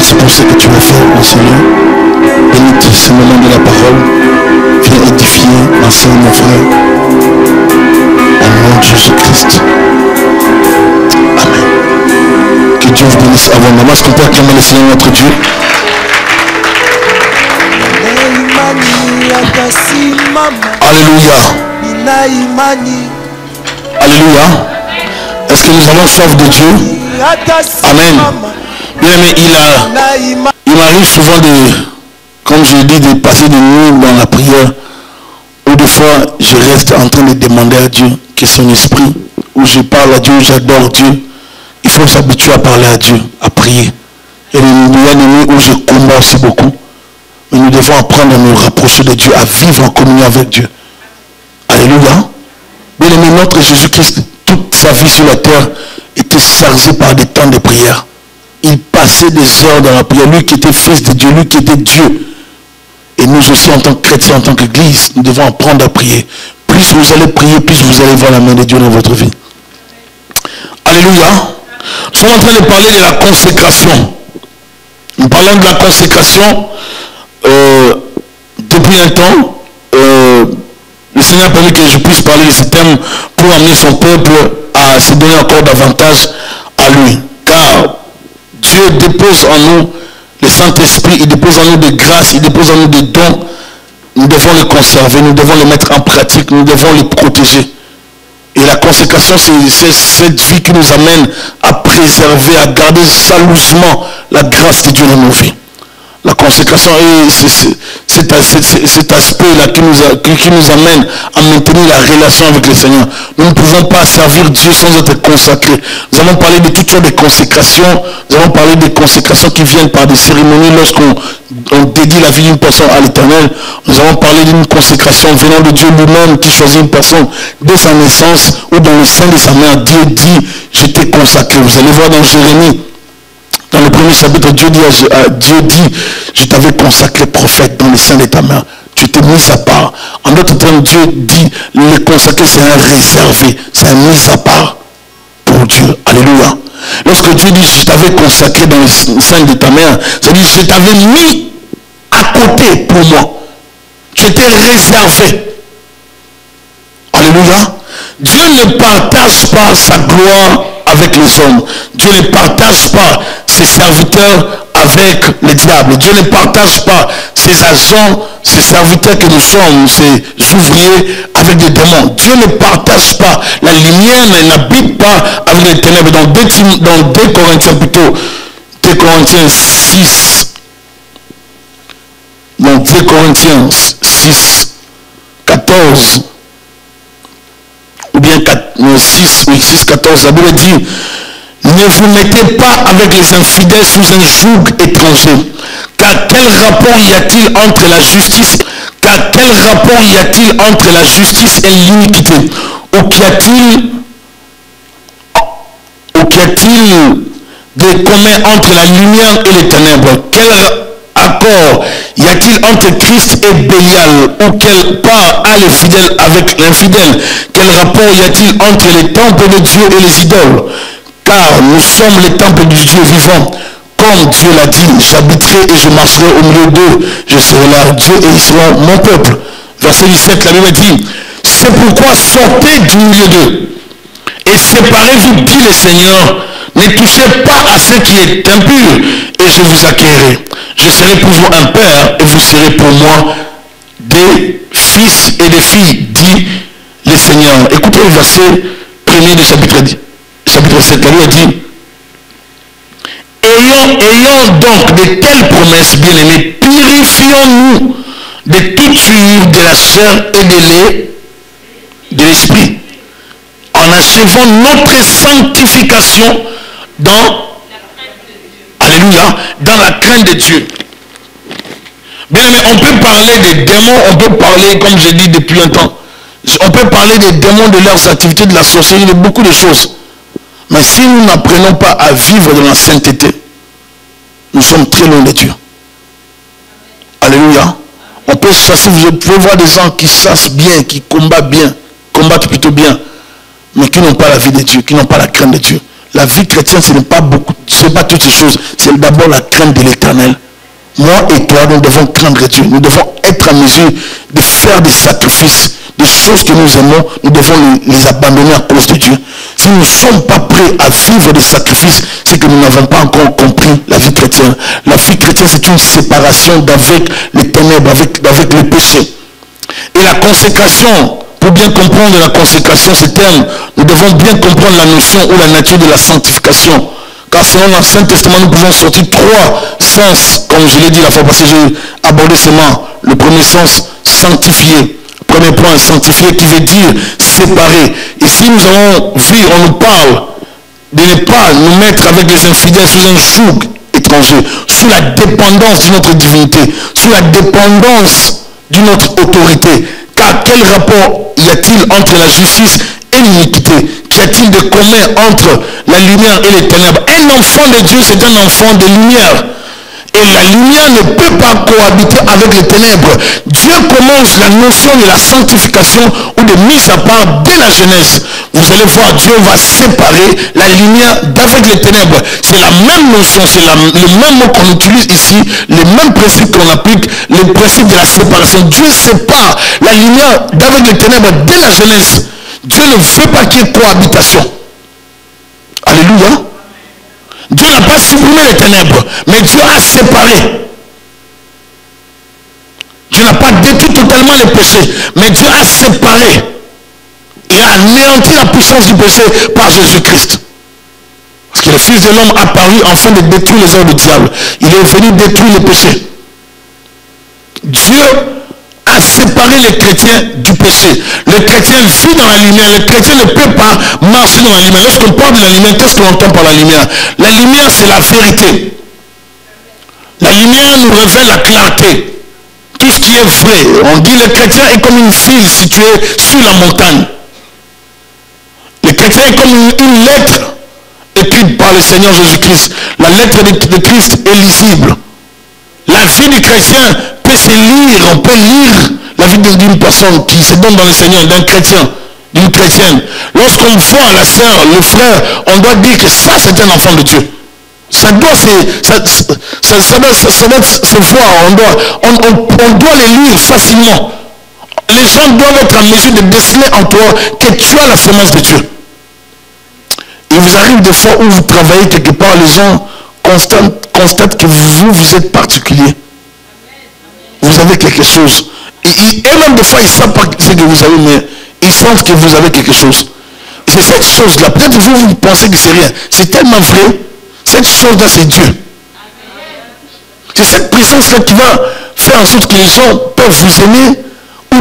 Merci pour ce que tu m'as fait, mon Seigneur. Bénis ce moment de la parole. Viens édifier ma soeur, mon frère. Au nom de Jésus-Christ. Amen. Que Dieu vous bénisse abondamment. Est-ce qu'on peut acclamer le Seigneur notre Dieu? Alléluia. Alléluia. Est-ce que nous avons soif de Dieu? Amen. Bien aimé, il m'arrive souvent de, comme je dis, de passer des nuits dans la prière, où des fois je reste en train de demander à Dieu que son esprit, où je parle à Dieu, où j'adore Dieu. Il faut s'habituer à parler à Dieu, à prier. Il y a des nuits où je combats aussi beaucoup. Mais nous devons apprendre à nous rapprocher de Dieu, à vivre en communion avec Dieu. Alléluia. Bien aimé, notre Jésus-Christ, toute sa vie sur la terre était chargée par des temps de prière. Il passait des heures dans la prière. Lui qui était fils de Dieu, lui qui était Dieu. Et nous aussi, en tant que chrétiens, en tant qu'église, nous devons apprendre à prier. Plus vous allez prier, plus vous allez voir la main de Dieu dans votre vie. Alléluia. Nous sommes en train de parler de la consécration. Nous parlons de la consécration depuis un temps. Le Seigneur a permis que je puisse parler de ce thème pour amener son peuple à se donner encore davantage à lui. Car Dieu dépose en nous le Saint-Esprit, il dépose en nous des grâces, il dépose en nous des dons. Nous devons les conserver, nous devons les mettre en pratique, nous devons les protéger. Et la consécration, c'est cette vie qui nous amène à préserver, à garder jalousement la grâce de Dieu dans nos vies. La consécration est cet aspect-là qui nous amène à maintenir la relation avec le Seigneur. Nous ne pouvons pas servir Dieu sans être consacrés. Nous allons parler de toutes sortes de consécrations. Nous allons parler des consécrations qui viennent par des cérémonies lorsqu'on dédie la vie d'une personne à l'Éternel. Nous allons parler d'une consécration venant de Dieu lui-même qui choisit une personne dès sa naissance ou dans le sein de sa mère. Dieu dit, je t'ai consacré. Vous allez voir dans Jérémie. Dans le premier chapitre, Dieu dit, je t'avais consacré prophète dans le sein de ta main. Tu t'es mis à part. En d'autres termes, Dieu dit, le consacré, c'est un réservé, c'est un mis à part pour Dieu. Alléluia. Lorsque Dieu dit, je t'avais consacré dans le sein de ta main, ça dit, je t'avais mis à côté pour moi. Tu étais réservé. Alléluia. Dieu ne partage pas sa gloire avec les hommes. Dieu ne partage pas ses serviteurs avec le diable. Dieu ne partage pas ses agents, ses serviteurs que nous sommes, ses ouvriers avec des démons. Dieu ne partage pas. La lumière n'habite pas avec les ténèbres. Dans 2 Corinthiens plutôt, 2 Corinthiens 6, dans 2 Corinthiens 6, 14, ou bien 6, 14, la Bible dit, ne vous mettez pas avec les infidèles sous un joug étranger. Car quel rapport y a-t-il entre la justice et l'iniquité? Ou qu'y a-t-il de commun entre la lumière et les ténèbres? Quel accord y a-t-il entre Christ et Bélial? Ou quelle part a les fidèles avec l'infidèle? Quel rapport y a-t-il entre les temples de Dieu et les idoles? Car nous sommes les temples du Dieu vivant. Comme Dieu l'a dit, j'habiterai et je marcherai au milieu d'eux. Je serai leur Dieu et ils seront mon peuple. Verset 17, la Bible dit, c'est pourquoi sortez du milieu d'eux et séparez-vous, dit le Seigneur. Ne touchez pas à ce qui est impur et je vous accueillerai. Je serai pour vous un père et vous serez pour moi des fils et des filles, dit le Seigneur. Écoutez le verset 1er du chapitre 7. La Bible dit, ayant donc de telles promesses, bien-aimés, purifions-nous de toute souillure de la chair et de l'esprit, en achevant notre sanctification dans la crainte de Dieu. Bien aimé, on peut parler des démons, on peut parler, comme j'ai dit depuis un temps, on peut parler des démons, de leurs activités, de la sorcellerie, de beaucoup de choses. Mais si nous n'apprenons pas à vivre dans la sainteté, nous sommes très loin de Dieu. Alléluia. On peut chasser, vous pouvez voir des gens qui chassent bien, qui combattent plutôt bien, mais qui n'ont pas la vie de Dieu, qui n'ont pas la crainte de Dieu. la vie chrétienne, ce n'est pas beaucoup, ce n'est pas toutes ces choses. C'est d'abord la crainte de l'Éternel. Moi et toi, nous devons craindre Dieu. Nous devons être en mesure de faire des sacrifices, des choses que nous aimons. Nous devons les abandonner à cause de Dieu. Si nous ne sommes pas prêts à vivre des sacrifices, c'est que nous n'avons pas encore compris la vie chrétienne. La vie chrétienne, c'est une séparation d'avec les ténèbres, avec le péché. Et la consécration, pour bien comprendre la consécration, ce terme, nous devons bien comprendre la notion ou la nature de la sanctification. Car selon l'Ancien Testament, nous pouvons sortir trois sens, comme je l'ai dit la fois passée, j'ai abordé seulement le premier sens, sanctifié. Premier point, sanctifié, qui veut dire séparer. Ici, nous avons vu, on nous parle de ne pas nous mettre avec les infidèles sous un joug étranger, sous la dépendance de notre divinité, sous la dépendance de notre autorité. Car quel rapport y a-t-il entre la justice et l'iniquité? Qu'y a-t-il de commun entre la lumière et les ténèbres? Un enfant de Dieu, c'est un enfant de lumière. Et la lumière ne peut pas cohabiter avec les ténèbres. Dieu commence la notion de la sanctification ou de mise à part dès la Genèse. Vous allez voir, Dieu va séparer la lumière d'avec les ténèbres. C'est la même notion, c'est le même mot qu'on utilise ici, les mêmes principes qu'on applique, le principe de la séparation. Dieu sépare la lumière d'avec les ténèbres dès la Genèse. Dieu ne veut pas qu'il y ait cohabitation. Alléluia. Dieu n'a pas supprimé les ténèbres, mais Dieu a séparé. Dieu n'a pas détruit totalement les péchés, mais Dieu a séparé. Il a anéanti la puissance du péché par Jésus-Christ. Parce que le Fils de l'homme a paru afin de détruire les œuvres du diable. Il est venu détruire les péchés. Dieu a séparé les chrétiens du péché. Le chrétien vit dans la lumière. Le chrétien ne peut pas marcher dans la lumière. Lorsqu'on parle de la lumière, qu'est-ce qu'on entend par la lumière? La lumière, c'est la vérité. La lumière nous révèle la clarté. Tout ce qui est vrai. On dit le chrétien est comme une file située sur la montagne. Le chrétien est comme une lettre écrite par le Seigneur Jésus-Christ. La lettre de Christ est lisible. La vie du chrétien peut se lire, on peut lire la vie d'une personne qui se donne dans le Seigneur, d'un chrétien, d'une chrétienne. Lorsqu'on voit la sœur, le frère, on doit dire que ça c'est un enfant de Dieu. Ça doit se voir, on doit les lire facilement. Les gens doivent être en mesure de déceler en toi que tu as la semence de Dieu. Il vous arrive des fois où vous travaillez quelque part, les gens constatent que vous êtes particulier. Vous avez quelque chose. Et même des fois, ils ne savent pas ce que vous avez, mais ils sentent que vous avez quelque chose. Et c'est cette chose-là. Peut-être vous pensez que c'est rien. C'est tellement vrai. Cette chose-là, c'est Dieu. C'est cette présence-là qui va faire en sorte que les gens peuvent vous aimer ou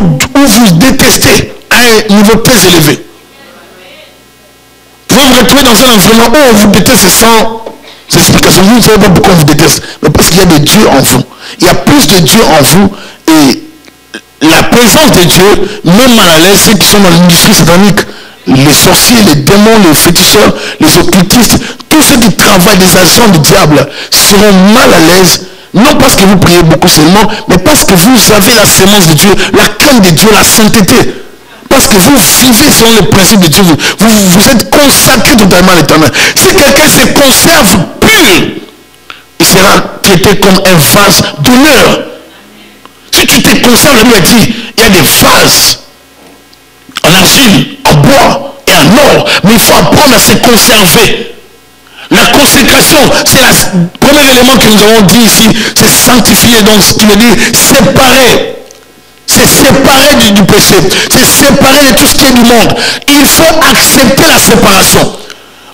vous détester à un niveau très élevé. Vous vous retrouvez dans un environnement où on vous déteste sans explication. Vous ne savez pas pourquoi on vous déteste. Mais parce qu'il y a de Dieu en vous. Il y a plus de Dieu en vous. Et la présence de Dieu, même mal à l'aise, ceux qui sont dans l'industrie satanique, les sorciers, les démons, les féticheurs, les occultistes, tous ceux qui travaillent, des agents du diable, seront mal à l'aise. Non parce que vous priez beaucoup seulement, mais parce que vous avez la sémence de Dieu, la crainte de Dieu, la sainteté. Parce que vous vivez selon le principe de Dieu. Vous êtes consacré totalement à l'Éternel. Si quelqu'un se conserve pur, il sera traité comme un vase d'honneur. Si tu te conserves, la Bible dit, il y a des vases en argile, en bois et en or. Mais il faut apprendre à se conserver. La consécration, c'est le premier élément que nous avons dit ici, c'est sanctifier. Donc ce qui veut dire séparer. C'est séparer du péché. C'est séparer de tout ce qui est du monde. Il faut accepter la séparation.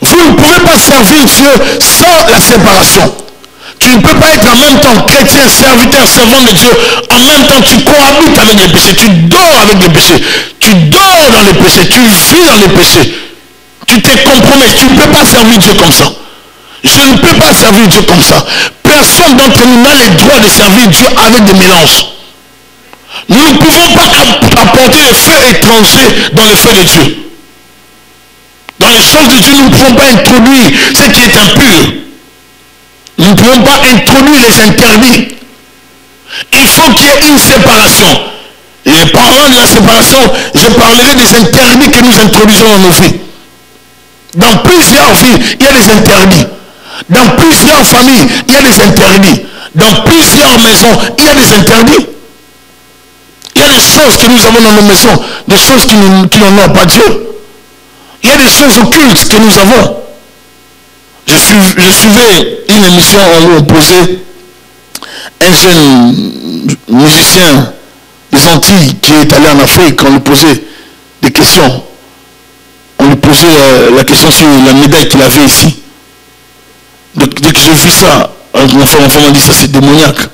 Vous ne pouvez pas servir Dieu sans la séparation. Tu ne peux pas être en même temps chrétien, serviteur, servant de Dieu. En même temps, tu cohabites avec les péchés. Tu dors avec les péchés. Tu dors dans les péchés. Tu vis dans les péchés. Tu te compromets. Tu ne peux pas servir Dieu comme ça. Je ne peux pas servir Dieu comme ça. Personne d'entre nous n'a le droit de servir Dieu avec des mélanges. Nous ne pouvons pas apporter le feu étranger dans le feu de Dieu. Dans les choses de Dieu, nous ne pouvons pas introduire ce qui est impur. Nous ne pouvons pas introduire les interdits. Il faut qu'il y ait une séparation. Et parlant de la séparation, je parlerai des interdits que nous introduisons dans nos vies. Dans plusieurs villes, il y a des interdits. Dans plusieurs familles, il y a des interdits. Dans plusieurs maisons, il y a des interdits. Il y a des choses que nous avons dans nos maisons, des choses qui n'honorent pas Dieu. Il y a des choses occultes que nous avons. Je suivais une émission où on posait un jeune musicien des Antilles qui est allé en Afrique, on lui posait des questions. On lui posait la question sur la médaille qu'il avait ici. Dès que j'ai vu ça, mon enfant m'a dit ça c'est démoniaque.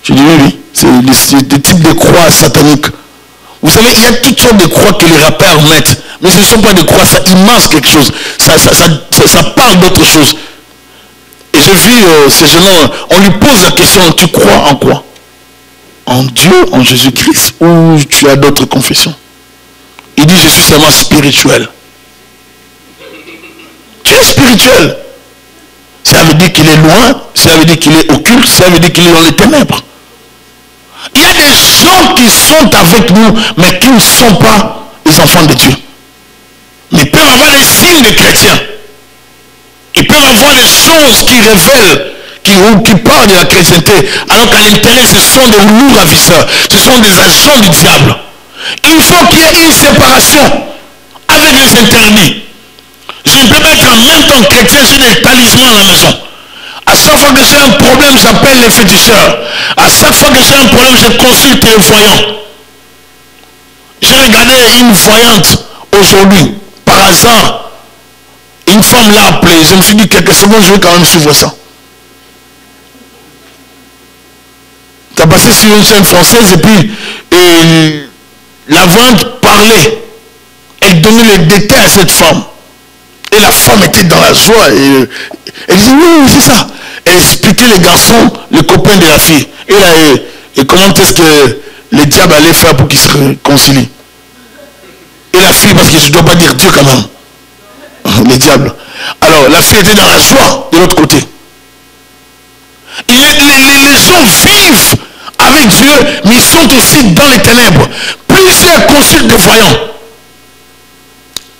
Je dis oui, c'est des types de croix sataniques. Vous savez, il y a toutes sortes de croix que les rappeurs mettent. Mais ce ne sont pas des croix, ça immense quelque chose. Ça parle d'autre chose. Et j'ai vu ces jeunes-là, on lui pose la question, tu crois en quoi? En Dieu, en Jésus-Christ, ou tu as d'autres confessions? Il dit, je suis seulement spirituel. Tu es spirituel. Ça veut dire qu'il est loin, ça veut dire qu'il est occulte, ça veut dire qu'il est dans les ténèbres. Il y a des gens qui sont avec nous, mais qui ne sont pas les enfants de Dieu. Mais ils peuvent avoir les signes des chrétiens. Ils peuvent avoir des choses qui révèlent, qui parlent de la chrétienté, alors qu'à l'intérieur, ce sont des loups ravisseurs, ce sont des agents du diable. Il faut qu'il y ait une séparation avec les interdits. Je ne peux pas être en même temps chrétien, j'ai des talismans à la maison. À chaque fois que j'ai un problème, j'appelle les féticheurs. À chaque fois que j'ai un problème, je consulte les voyants. J'ai regardé une voyante aujourd'hui, par hasard. Une femme l'a appelée. Je me suis dit quelques secondes, je vais quand même suivre ça. Tu as passé sur une chaîne française et puis la voyante parlait. Elle donnait les détails à cette femme. Et la femme était dans la joie. Et elle disait, oui, c'est ça. Elle expliquait les garçons, les copains de la fille. Et comment est-ce que le diable allait faire pour qu'ils se réconcilient. Et la fille, parce que je ne dois pas dire Dieu quand même. Le diable. Alors, la fille était dans la joie de l'autre côté. Les gens vivent avec Dieu, mais ils sont aussi dans les ténèbres. Plusieurs consultent des voyants.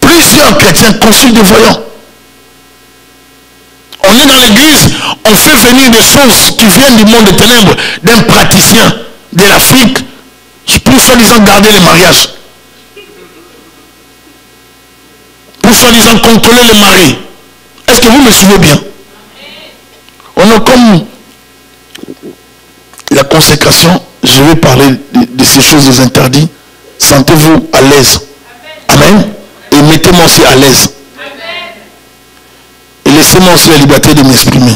Plusieurs chrétiens consultent des voyants. On est dans l'église, on fait venir des choses qui viennent du monde des ténèbres, d'un praticien de l'Afrique, pour soi-disant garder les mariages. Pour soi-disant contrôler le mari. Est-ce que vous me suivez bien? On a comme la consécration, je vais parler de ces choses des interdits. Sentez-vous à l'aise. Amen. Et mettez-moi aussi à l'aise. Et laissez-moi aussi la liberté de m'exprimer.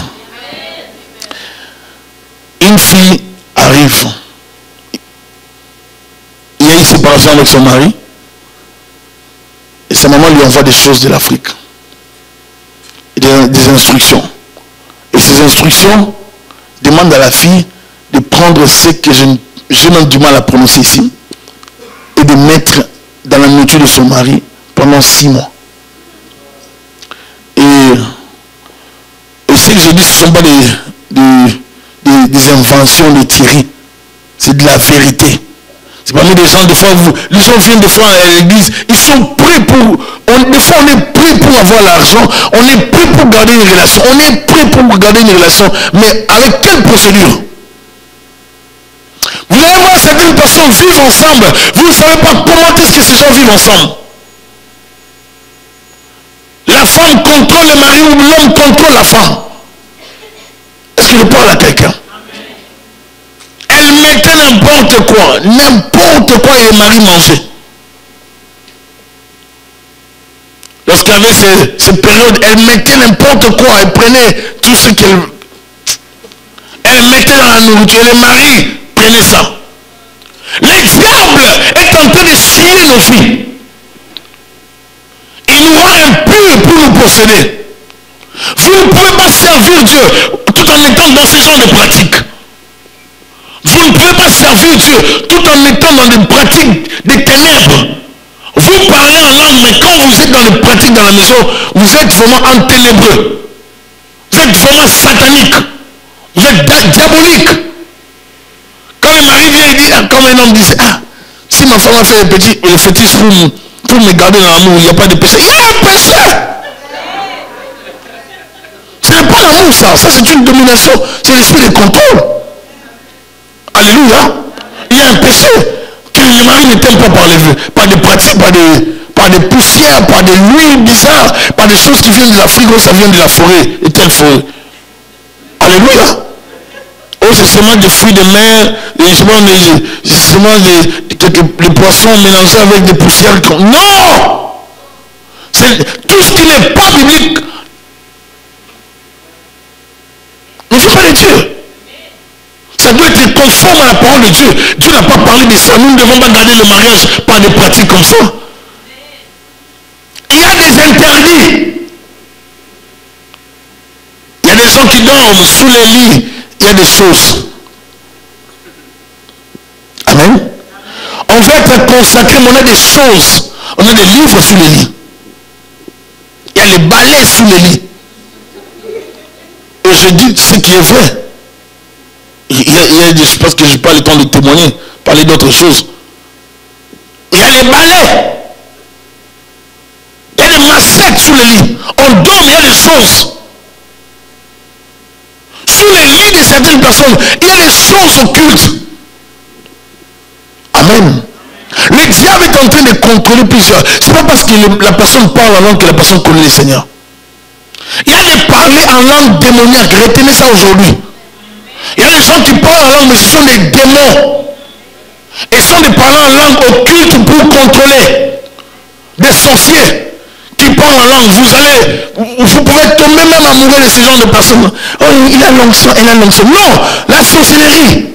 Une fille arrive. Il y a une séparation avec son mari. Et sa maman lui envoie des choses de l'Afrique. Des instructions. Et ces instructions demandent à la fille de prendre ce que j'ai même du mal à prononcer ici. Et de mettre dans la nourriture de son mari pendant 6 mois. Et ce que je dis, ce ne sont pas des inventions de Thierry. C'est de la vérité. C'est parmi des gens, des fois, les gens viennent des fois à l'église, ils sont prêts pour... des fois, on est prêt pour avoir l'argent, on est prêt pour garder une relation, on est prêt pour garder une relation, mais avec quelle procédure? Vous allez voir certaines personnes vivent ensemble, vous ne savez pas comment est-ce que ces gens vivent ensemble. La femme contrôle le mari ou l'homme contrôle la femme. Est-ce que je parle à quelqu'un? Elle mettait n'importe quoi et le mari mangeait. Lorsqu'il y avait ces périodes, elle mettait n'importe quoi, elle prenait tout ce qu'elle... Elle mettait dans la nourriture et le mari prenait ça. Le diable est en train de scier nos filles. Il nous rend impurs pour nous posséder. Vous ne pouvez pas servir Dieu tout en étant dans ce genre de pratiques. Vous ne pouvez pas servir Dieu tout en étant dans des pratiques des ténèbres. Vous parlez en langue, mais quand vous êtes dans les pratiques dans la maison, vous êtes vraiment enténébreux. Vous êtes vraiment satanique. Vous êtes diabolique. Quand le mari vient, il dit, comme un homme dit, si ma femme a fait le fétiche pour me garder dans l'amour, il n'y a pas de péché. Il y a un péché. ça. Ça, c'est une domination. C'est l'esprit de contrôle. Alléluia. Il y a un péché que le mari ne t'aime pas par des pratiques, par des poussières, par des huiles bizarres, par des choses qui viennent de l'Afrique, où ça vient de la forêt, et telle forêt. Alléluia. Oh, c'est seulement des fruits de mer, c'est seulement des poissons mélangés avec des poussières. Non! Tout ce qui n'est pas biblique ne fait pas de Dieu. Ça doit être conforme à la parole de Dieu. Dieu n'a pas parlé de ça. Nous ne devons pas garder le mariage par des pratiques comme ça. Il y a des interdits. Il y a des gens qui dorment sous les lits. Il y a des choses. Amen. On va être consacré, mais on a des choses. On a des livres sous les lits. Il y a les balais sous les lits. Et je dis ce qui est vrai. Je pense que je n'ai pas le temps de témoigner, parler d'autres choses. Il y a les balais. Il y a des massettes sous les lits. On dort, il y a des choses. Sous les lits de certaines personnes, il y a des choses occultes. Amen. Le diable est en train de contrôler plusieurs. Ce n'est pas parce que la personne parle en langue que la personne connaît le Seigneur. Il y a des parler en langue démoniaque. Retenez ça aujourd'hui. Il y a des gens qui parlent en langue, mais ce sont des démons. Et ce sont des parlants en langue occulte pour contrôler. Des sorciers qui parlent en langue. Vous pouvez tomber même amoureux de ce genre de personnes. Oh, il a l'onction, elle a l'onction. Non, la sorcellerie.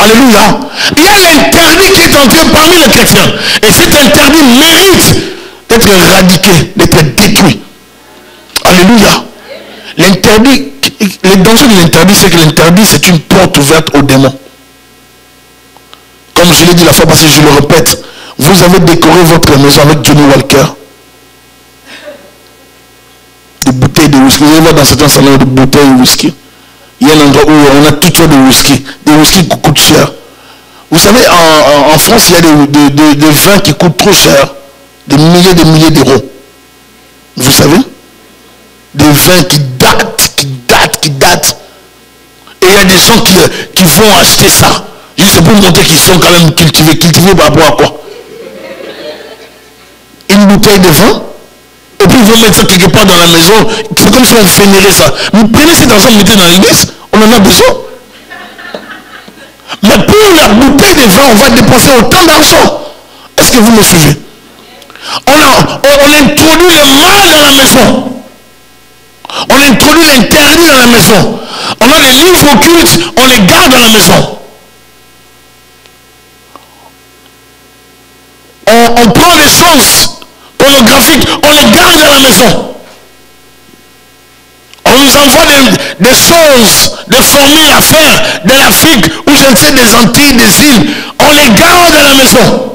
Alléluia. Il y a l'interdit qui est entré parmi les chrétiens. Et cet interdit mérite d'être éradiqué, d'être détruit. Alléluia. L'interdit, le danger de l'interdit, c'est que l'interdit, c'est une porte ouverte aux démons. Comme je l'ai dit la fois passée, je le répète, vous avez décoré votre maison avec Johnny Walker. Des bouteilles de whisky. Vous allez voir dans certains salons de bouteilles de whisky. Il y a un endroit où on a tout sortes de whisky. Des whisky qui coûtent cher. Vous savez, en France, il y a des vins qui coûtent trop cher. Des milliers d'euros. Vous savez? Des vins qui datent. Et il y a des gens qui vont acheter ça. C'est pour montrer qu'ils sont quand même cultivés par rapport à quoi? Une bouteille de vin. Et puis ils vont mettre ça quelque part dans la maison. C'est comme si on vénérait ça. Vous prenez cet argent, mettez dans l'église. On en a besoin. Mais pour la bouteille de vin, on va dépenser autant d'argent. Est-ce que vous me suivez? On introduit le mal dans la maison. On introduit l'interdit dans la maison. On a les livres occultes, on les garde dans la maison. On prend des choses pornographiques, on les garde dans la maison. On nous envoie des choses, des formules à faire de l'Afrique ou je ne sais des Antilles, des îles. On les garde dans la maison.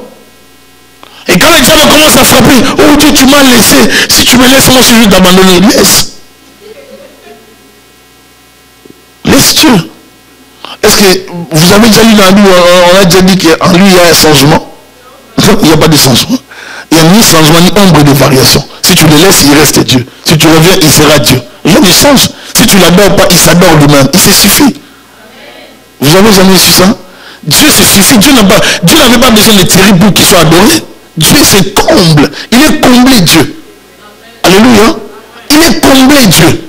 Et quand le diable commence à frapper, oh Dieu, tu m'as laissé. Si tu me laisses, moi je vais t'abandonner. Laisse. Laisse Dieu. Est-ce que vous avez déjà lu dans la Bible, on a déjà dit qu'en lui il y a un changement? Il n'y a pas de changement. Il n'y a ni changement ni ombre de variation. Si tu le laisses, il reste Dieu. Si tu reviens, il sera Dieu. Rien ne change. Si tu ne l'adores pas, il s'adore lui-même. Il se suffit. Vous avez jamais su ça? Dieu se suffit. Dieu n'avait pas besoin de Thierry pour qu'il soit adoré. Dieu se comble. Il est comblé Dieu. Alléluia. Il est comblé Dieu.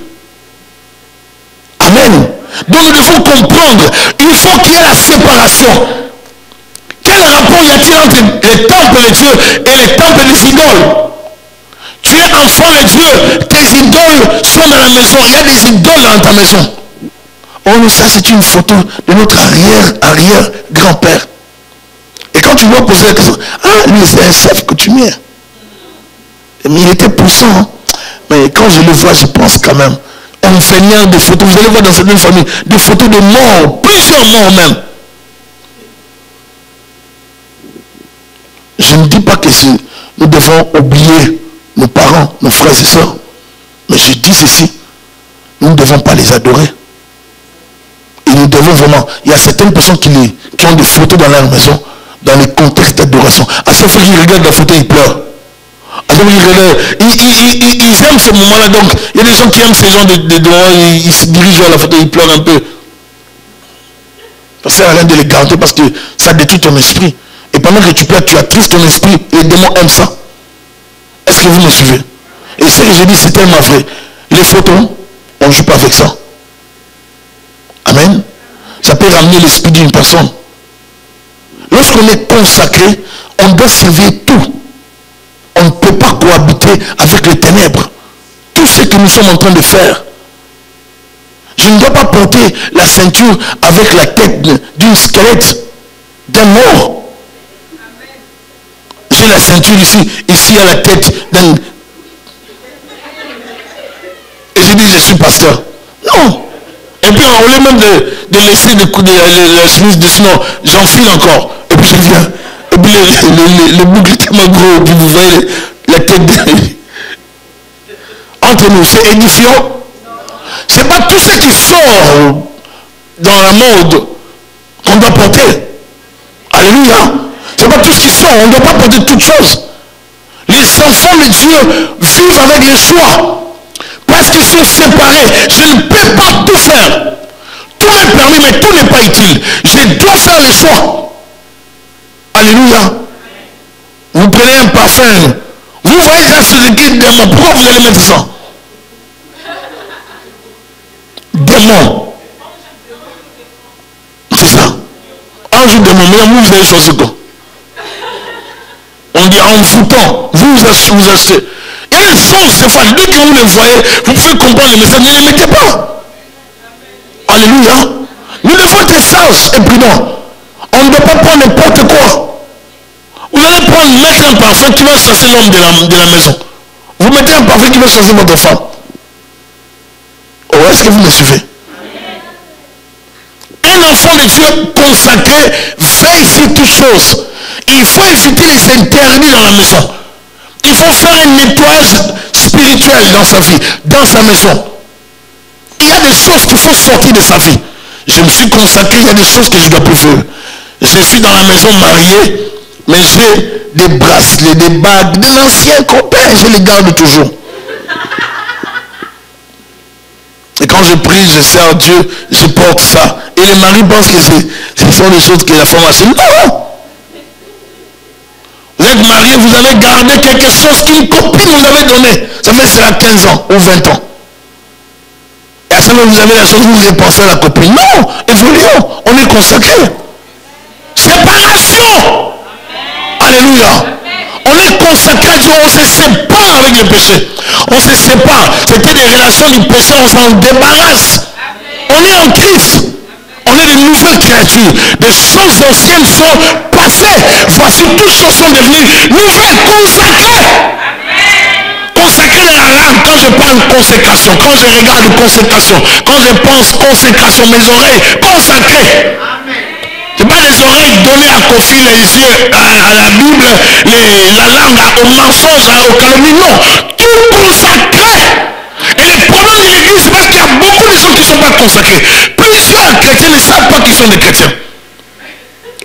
Amen. Donc nous devons comprendre. Il faut qu'il y ait la séparation. Quel rapport y a-t-il entre les temples de Dieu et les temples des idoles? Tu es enfant de Dieu, tes idoles sont dans la maison. Il y a des idoles dans ta maison. Oh non, ça c'est une photo de notre arrière-grand-père. Et quand tu vas poser la question, ah lui c'est un chef coutumier. Mais il était puissant. Hein? Mais quand je le vois, je pense quand même. On fait lien des photos. Vous allez voir dans certaines familles, des photos de morts, plusieurs morts même. Je ne dis pas que nous devons oublier nos parents, nos frères et sœurs. Mais je dis ceci, nous ne devons pas les adorer. Et nous devons vraiment, il y a certaines personnes qui ont des photos dans leur maison, dans les contextes d'adoration. À chaque fois qu'ils regardent la photo, ils pleurent. Ils aiment ce moment-là. Donc, il y a des gens qui aiment ces gens de ils se dirigent vers la photo, ils pleurent un peu. Ça sert à rien de les garder parce que ça détruit ton esprit. Et pendant que tu pleures, tu attristes ton esprit. Et les démons aiment ça. Est-ce que vous me suivez? Et ce que je dis, c'est tellement vrai. Les photos, on ne joue pas avec ça. Amen. Ça peut ramener l'esprit d'une personne. Lorsqu'on est consacré, on doit servir tout. On ne peut pas cohabiter avec les ténèbres. Tout ce que nous sommes en train de faire. Je ne dois pas porter la ceinture avec la tête d'une squelette, d'un mort. J'ai la ceinture ici, ici il y a la tête d'un... Et je dis, je suis pasteur. Non. Et puis au lieu même de laisser la chemise de sinon, j'enfile encore. Et puis je viens. Et puis le boucle est tellement gros. Et puis vous voyez la tête de... Entre nous, c'est édifiant. Ce n'est pas tout ce qui sort dans la mode qu'on doit porter. Alléluia. Ce n'est pas tout ce qui sort. On ne doit pas porter toutes choses. Les enfants de Dieu vivent avec les choix. Parce qu'ils sont séparés. Je ne peux pas tout faire. Tout est permis, mais tout n'est pas utile. Je dois faire les choix. Alléluia. Vous prenez un parfum. Vous voyez ça sur le guide démon. Pourquoi vous allez mettre ça? Démon. C'est ça. Ange démon. Mais vous avez choisi quoi? On dit en foutant. Vous achetez. Il y a des sons céphales. Dès que vous les voyez, vous pouvez comprendre le message. Ne les mettez pas. Alléluia. Nous devons être sages et prudents. On ne doit pas prendre n'importe quoi. Vous allez mettre un parfum qui va chasser l'homme de la maison. Vous mettez un parfum qui va chasser votre femme. Oh, est-ce que vous me suivez? Un enfant de Dieu consacré veille sur toutes choses. Il faut éviter les interdits dans la maison. Il faut faire un nettoyage spirituel dans sa vie, dans sa maison. Il y a des choses qu'il faut sortir de sa vie. Je me suis consacré, il y a des choses que je ne dois plus faire. Je suis dans la maison mariée, mais j'ai des bracelets, des bagues, des anciens copains, je les garde toujours. Et quand je prie, je sers Dieu, je porte ça. Et les maris pensent que ce sont des choses que la femme a fait. Non! Vous êtes marié, vous avez gardé quelque chose qu'une copine vous avait donné. Ça fait cela 15 ans ou 20 ans. Et à ce moment vous avez la chose, vous repensez à la copine. Non! Évoluons, on est consacré. Séparation! Alléluia! On est consacré à Dieu, on se sépare avec le péché. On se sépare. C'était des relations du péché, on s'en débarrasse. On est en Christ. On est de nouvelles créatures. Des choses anciennes sont passées. Voici toutes choses sont devenues nouvelles, consacrées. Consacré dans la langue, quand je parle consécration, quand je regarde consécration, quand je pense consécration, mes oreilles consacrées. Ce n'est pas les oreilles données à Kofi, les yeux à la Bible, la langue au mensonge, au calomnie. Non, tout consacré. Et le problème de l'église, c'est parce qu'il y a beaucoup de gens qui ne sont pas consacrés. Plusieurs chrétiens ne savent pas qu'ils sont des chrétiens.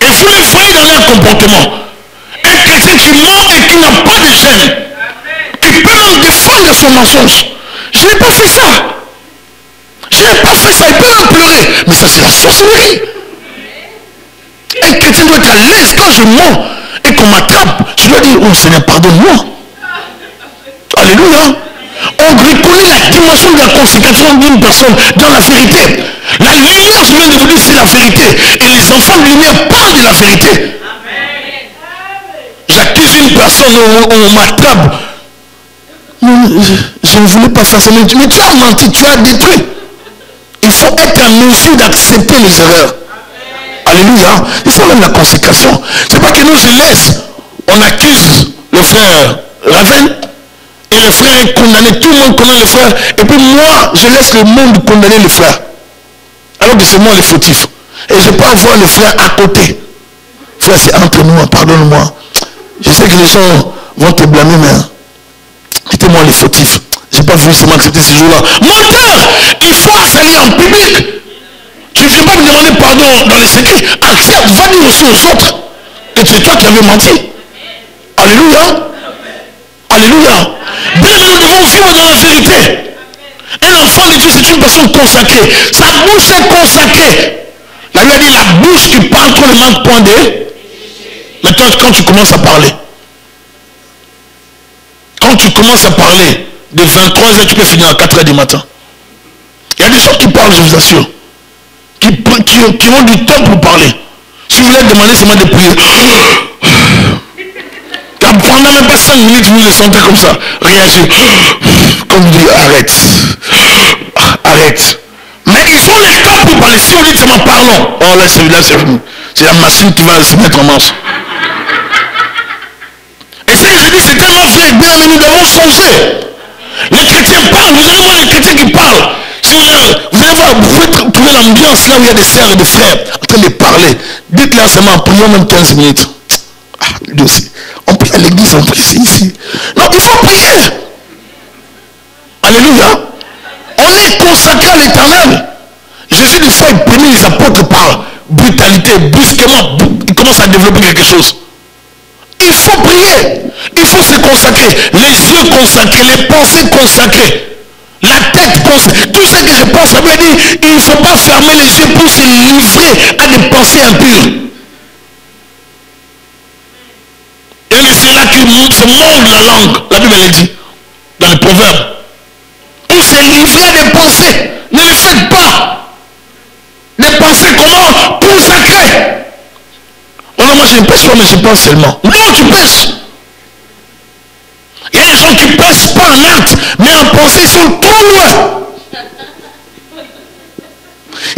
Et vous les voyez dans leur comportement. Un chrétien qui ment et qui n'a pas de gêne, qui peut même défendre son mensonge. Je n'ai pas fait ça. Je n'ai pas fait ça. Il peut même pleurer. Mais ça, c'est la sorcellerie. Un chrétien doit être à l'aise quand je mens et qu'on m'attrape. Je dois dire, oh Seigneur, pardonne-moi. Alléluia. On reconnaît la dimension de la consécration d'une personne dans la vérité. La lumière, je viens de vous dire, c'est la vérité. Et les enfants de lumière parlent de la vérité. J'accuse une personne, on m'attrape. Je ne voulais pas faire ça. Mais tu as menti, tu as détruit. Il faut être en mesure d'accepter les erreurs. Alléluia. Et c'est même la consécration. C'est pas que nous je laisse. On accuse le frère Raven. Et le frère est condamné. Tout le monde condamne le frère. Et puis moi, je laisse le monde condamner le frère. Alors que c'est moi le fautif. Et je peux avoir le frère à côté. Frère, c'est entre nous, pardonne-moi. Je sais que les gens vont te blâmer, mais c'était moi le fautif. Je n'ai pas voulu seulement accepter ce jour-là. Menteur, il faut affaler en public. Tu ne viens pas me demander pardon dans les secrets. Accepte, va dire aussi aux autres que c'est toi qui avais menti. Alléluia. Alléluia. Alléluia. Bien, nous devons vivre dans la vérité. Un enfant de Dieu, c'est une personne consacrée. Sa bouche est consacrée. La Bible a dit, la bouche qui parle trop ne manque point de... Maintenant, quand tu commences à parler, de 23h, tu peux finir à 4h du matin. Il y a des gens qui parlent, je vous assure, qui ont du temps pour parler. Si vous voulez demander seulement de prier, pendant même pas 5 minutes, vous le sentez comme ça, réagir. Comme dit, arrête. Mais ils ont les temps pour parler. Si on dit seulement parlons, oh là, c'est la machine qui va se mettre en marche. Et ça, je dis, c'est tellement vrai, bien, mais nous devons changer. Les chrétiens parlent, vous allez voir les chrétiens qui parlent. Si vous allez voir, vous pouvez trouver l'ambiance là où il y a des sœurs et des frères en train de parler. Dites-leur seulement, prions même 15 minutes. Lui aussi. On prie à l'église, on prie ici. Non, il faut prier. Alléluia. On est consacré à l'éternel. Jésus, des fois, il punit les apôtres par brutalité, brusquement. Il commence à développer quelque chose. Il faut prier. Il faut se consacrer. Les yeux consacrés, les pensées consacrées. La tête consacrée. Tout ce que je pense, ça veut dire il ne faut pas fermer les yeux pour se livrer à des pensées impures. Et c'est là qu'il se mord la langue. La Bible le dit. Dans les proverbes. Pour se livrer à des pensées. Ne le faites pas. Des pensées comment? Consacrées. Oh non, moi je ne pêche pas, mais je pense seulement. Non, tu pêches. Il y a des gens qui ne pêchent pas en acte, mais en pensée, ils sont trop loin.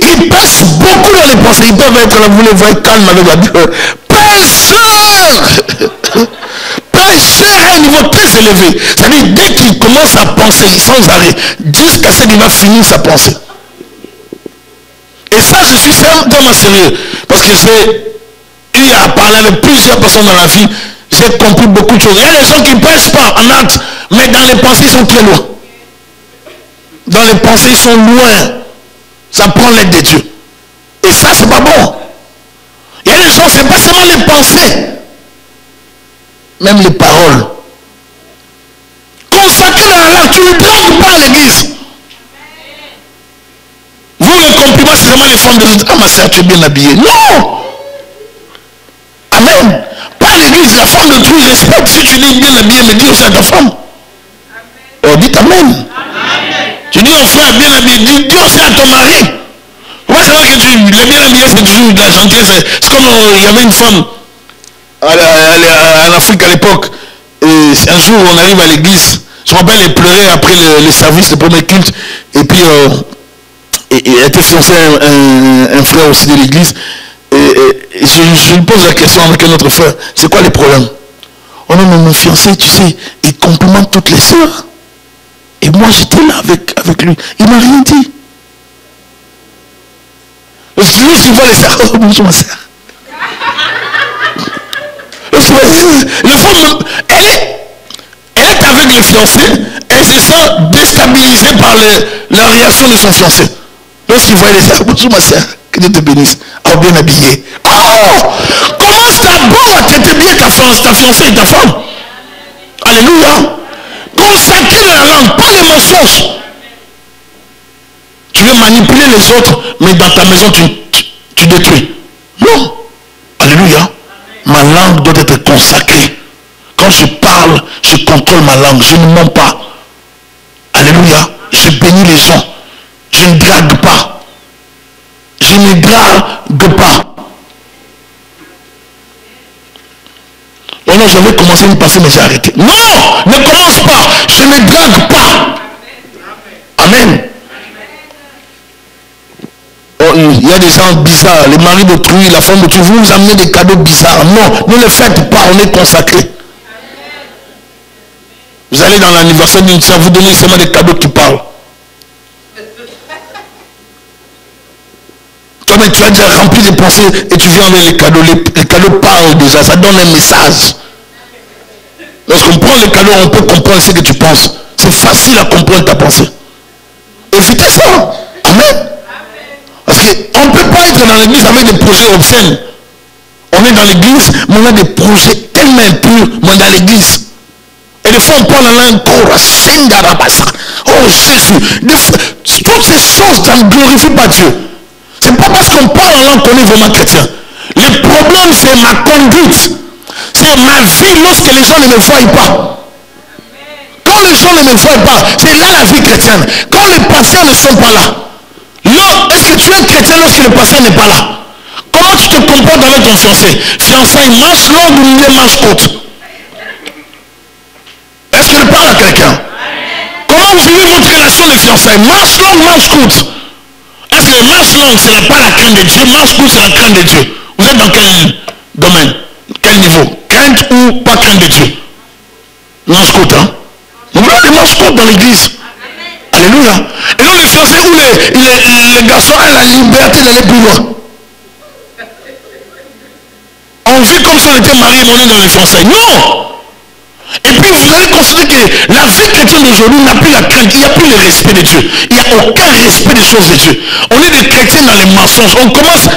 Ils pêchent beaucoup dans les pensées. Ils peuvent être là, vous les voyez calmes avec la Bible. Pêcheurs. Pêcheurs à un niveau très élevé. C'est-à-dire, dès qu'il commence à penser sans arrêt, jusqu'à ce qu'il va finir sa pensée. Et ça, je suis tellement sérieux. Parce que j'ai eu à parler avec plusieurs personnes dans la vie. J'ai compris beaucoup de choses. Il y a des gens qui ne pêchent pas en acte, mais dans les pensées, ils sont très loin. Dans les pensées, ils sont loin. Ça prend l'aide de Dieu. Et ça, c'est pas bon. Il y a des gens, c'est pas seulement les pensées, même les paroles. Consacré dans la langue, tu ne dragues pas à l'église. Vous, le compliment, c'est seulement les femmes de l'autre. Ah, ma soeur, tu es bien habillée. Non. Amen. Pas l'église, la femme de tout respecte. Si tu dis bien habillé, mais dis aussi à ta femme. Oh, dites amen. Amen. Tu dis au frère bien habillé, dis aussi à ton mari. Comment c'est vrai que le bien habillé, c'est toujours de la gentillesse. C'est comme il y avait une femme en Afrique à l'époque. Et un jour, on arrive à l'église. Je me rappelle, elle pleurait après le service, le premier culte. Et puis, elle était fiancée à un frère aussi de l'église. Et je lui pose la question avec un autre frère. C'est quoi les problèmes? Oh non, mais mon fiancé, tu sais, il complimente toutes les sœurs. Et moi, j'étais là avec lui. Il m'a rien dit. Lorsqu'il voit les sœurs, oh, bonjour ma sœur. La femme, elle est avec le fiancé. Elle se sent déstabilisée par la réaction de son fiancé. Lorsqu'il voit les sœurs, bonjour ma sœur. Que Dieu te bénisse. Oh, bien habillé. Oh, commence d'abord à t'habiller ta fiancée et ta femme. Alléluia. Consacrer la langue, pas les mensonges. Tu veux manipuler les autres, mais dans ta maison, tu détruis. Non. Alléluia. Ma langue doit être consacrée. Quand je parle, je contrôle ma langue. Je ne mens pas. Alléluia. Je bénis les gens. Je ne drague pas. Je ne drague pas. Oh non, j'avais commencé à y passer, mais j'ai arrêté. Non, ne commence pas. Je ne drague pas. Amen. Oh, il y a des gens bizarres. Les maris d'autrui, la femme d'autrui, vous amenez des cadeaux bizarres. Non, ne le faites pas. On est consacré. Vous allez dans l'anniversaire d'une soeur, vous donnez seulement des cadeaux qui parlent. Toi, mais tu as déjà rempli des pensées et tu viens avec les cadeaux. Les cadeaux parlent déjà, ça donne un message. Lorsqu'on prend les cadeaux, on peut comprendre ce que tu penses. C'est facile à comprendre ta pensée. Évitez ça. Amen. Parce qu'on ne peut pas être dans l'église avec des projets obscènes. On est dans l'église, mais on a des projets tellement impurs, mais dans l'église. Et des fois on parle en langue, oh Jésus, toutes ces choses ne glorifient pas Dieu. C'est pas parce qu'on parle en langue qu'on est vraiment chrétien. Le problème c'est ma conduite. C'est ma vie lorsque les gens ne me voient pas. Quand les gens ne me voient pas, c'est là la vie chrétienne. Quand les pasteurs ne sont pas là. Est-ce que tu es chrétien lorsque le pasteur n'est pas là? Comment tu te comportes avec ton fiancé? Fiançailles marche longue ou une marche courte? Est-ce que je parle à quelqu'un? Comment vous vivez votre relation de fiançailles? Marche longue, marche courte? Est-ce que marche longue, ce n'est pas la crainte de Dieu? Marche courte, c'est la crainte de Dieu? Vous êtes dans quel domaine? Quel niveau? Crainte ou pas crainte de Dieu? Marche courte, hein? Vous voulez des marches courtes dans l'église? Alléluia. Et donc les fiancés où les garçons ont la liberté d'aller plus loin. On vit comme si on était mariés, mais on est dans les fiançailles. Non! Et puis vous allez constater que la vie chrétienne d'aujourd'hui n'a plus la crainte, il n'y a plus le respect de Dieu. Il n'y a aucun respect des choses de Dieu. On est des chrétiens dans les mensonges. On commence,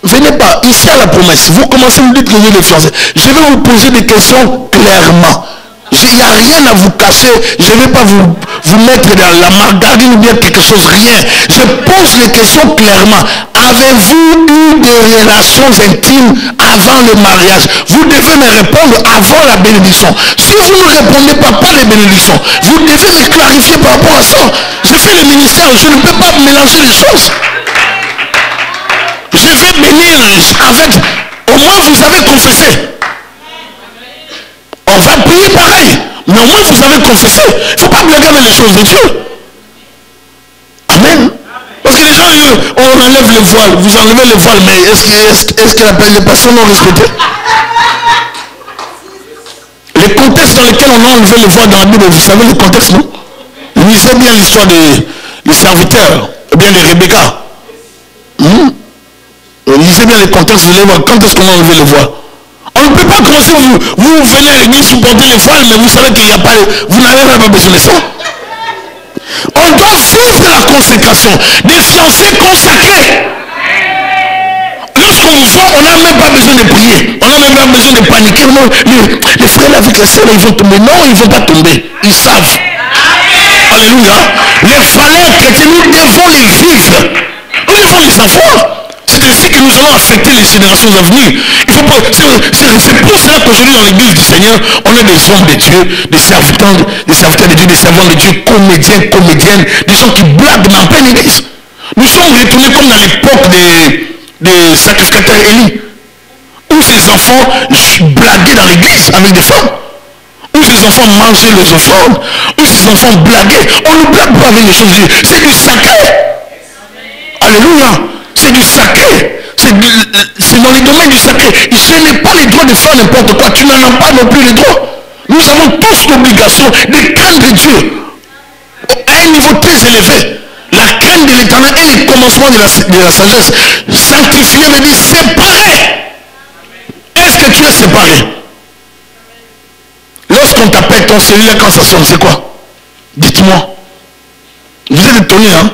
venez pas, ici à la promesse, vous commencez, vous dites que vous êtes les fiancés. Je vais vous poser des questions clairement. Il n'y a rien à vous cacher. Je ne vais pas vous mettre dans la margarine ou bien quelque chose, rien. Je pose les questions clairement. Avez-vous eu des relations intimes avant le mariage? Vous devez me répondre avant la bénédiction. Si vous ne répondez pas les bénédictions, vous devez me clarifier par rapport à ça. Je fais le ministère, je ne peux pas mélanger les choses. Je vais bénir avec... Au moins vous avez confessé. On va prier pareil. Mais au moins vous avez confessé. Il ne faut pas blaguer avec les choses de Dieu. Amen. Parce que les gens, on enlève le voile. Vous enlevez le voile, mais est-ce que les personnes l'ont respecté? Les contextes dans lesquels on a enlevé le voile dans la Bible, vous savez le contexte, non? Lisez bien l'histoire des serviteurs, bien de Rebecca. Lisez bien les contextes, vous allez voir quand est-ce qu'on a enlevé le voile. On ne peut pas commencer, vous venez à l'église, vous portez les voiles, mais vous savez qu'il n'y a pas, vous n'avez même pas besoin de ça. On doit vivre la consécration, des fiancés consacrés. Lorsqu'on vous voit, on n'a même pas besoin de prier, on n'a même pas besoin de paniquer. Non, les frères avec les sœurs, ils vont tomber. Non, ils ne vont pas tomber, ils savent. Alléluia. Les valeurs chrétiennes, nous devons les vivre. Nous devons les avoir. C'est ainsi que nous allons affecter les générations à venir. C'est pour cela qu'aujourd'hui dans l'église du Seigneur, on a des hommes de Dieu, des serviteurs de Dieu, des servants de Dieu, comédiens, comédiennes, des gens qui blaguent dans pleine église. Nous sommes retournés comme dans l'époque des sacrificateurs Élie, où ces enfants blaguaient dans l'église avec des femmes, où ces enfants mangeaient les offrandes, où ces enfants blaguaient. On ne blague pas avec les choses de Dieu. C'est du sacré. Alléluia. C'est du sacré. C'est dans les domaines du sacré. Je n'ai pas le droit de faire n'importe quoi. Tu n'en as pas non plus le droit. Nous avons tous l'obligation de craindre Dieu à un niveau très élevé. La crainte de l'Éternel est le commencement de la sagesse. Sanctifier veut dire séparer. Est-ce que tu es séparé? Lorsqu'on t'appelle ton cellulaire quand ça sonne, c'est quoi? Dites-moi. Vous êtes étonnés, hein?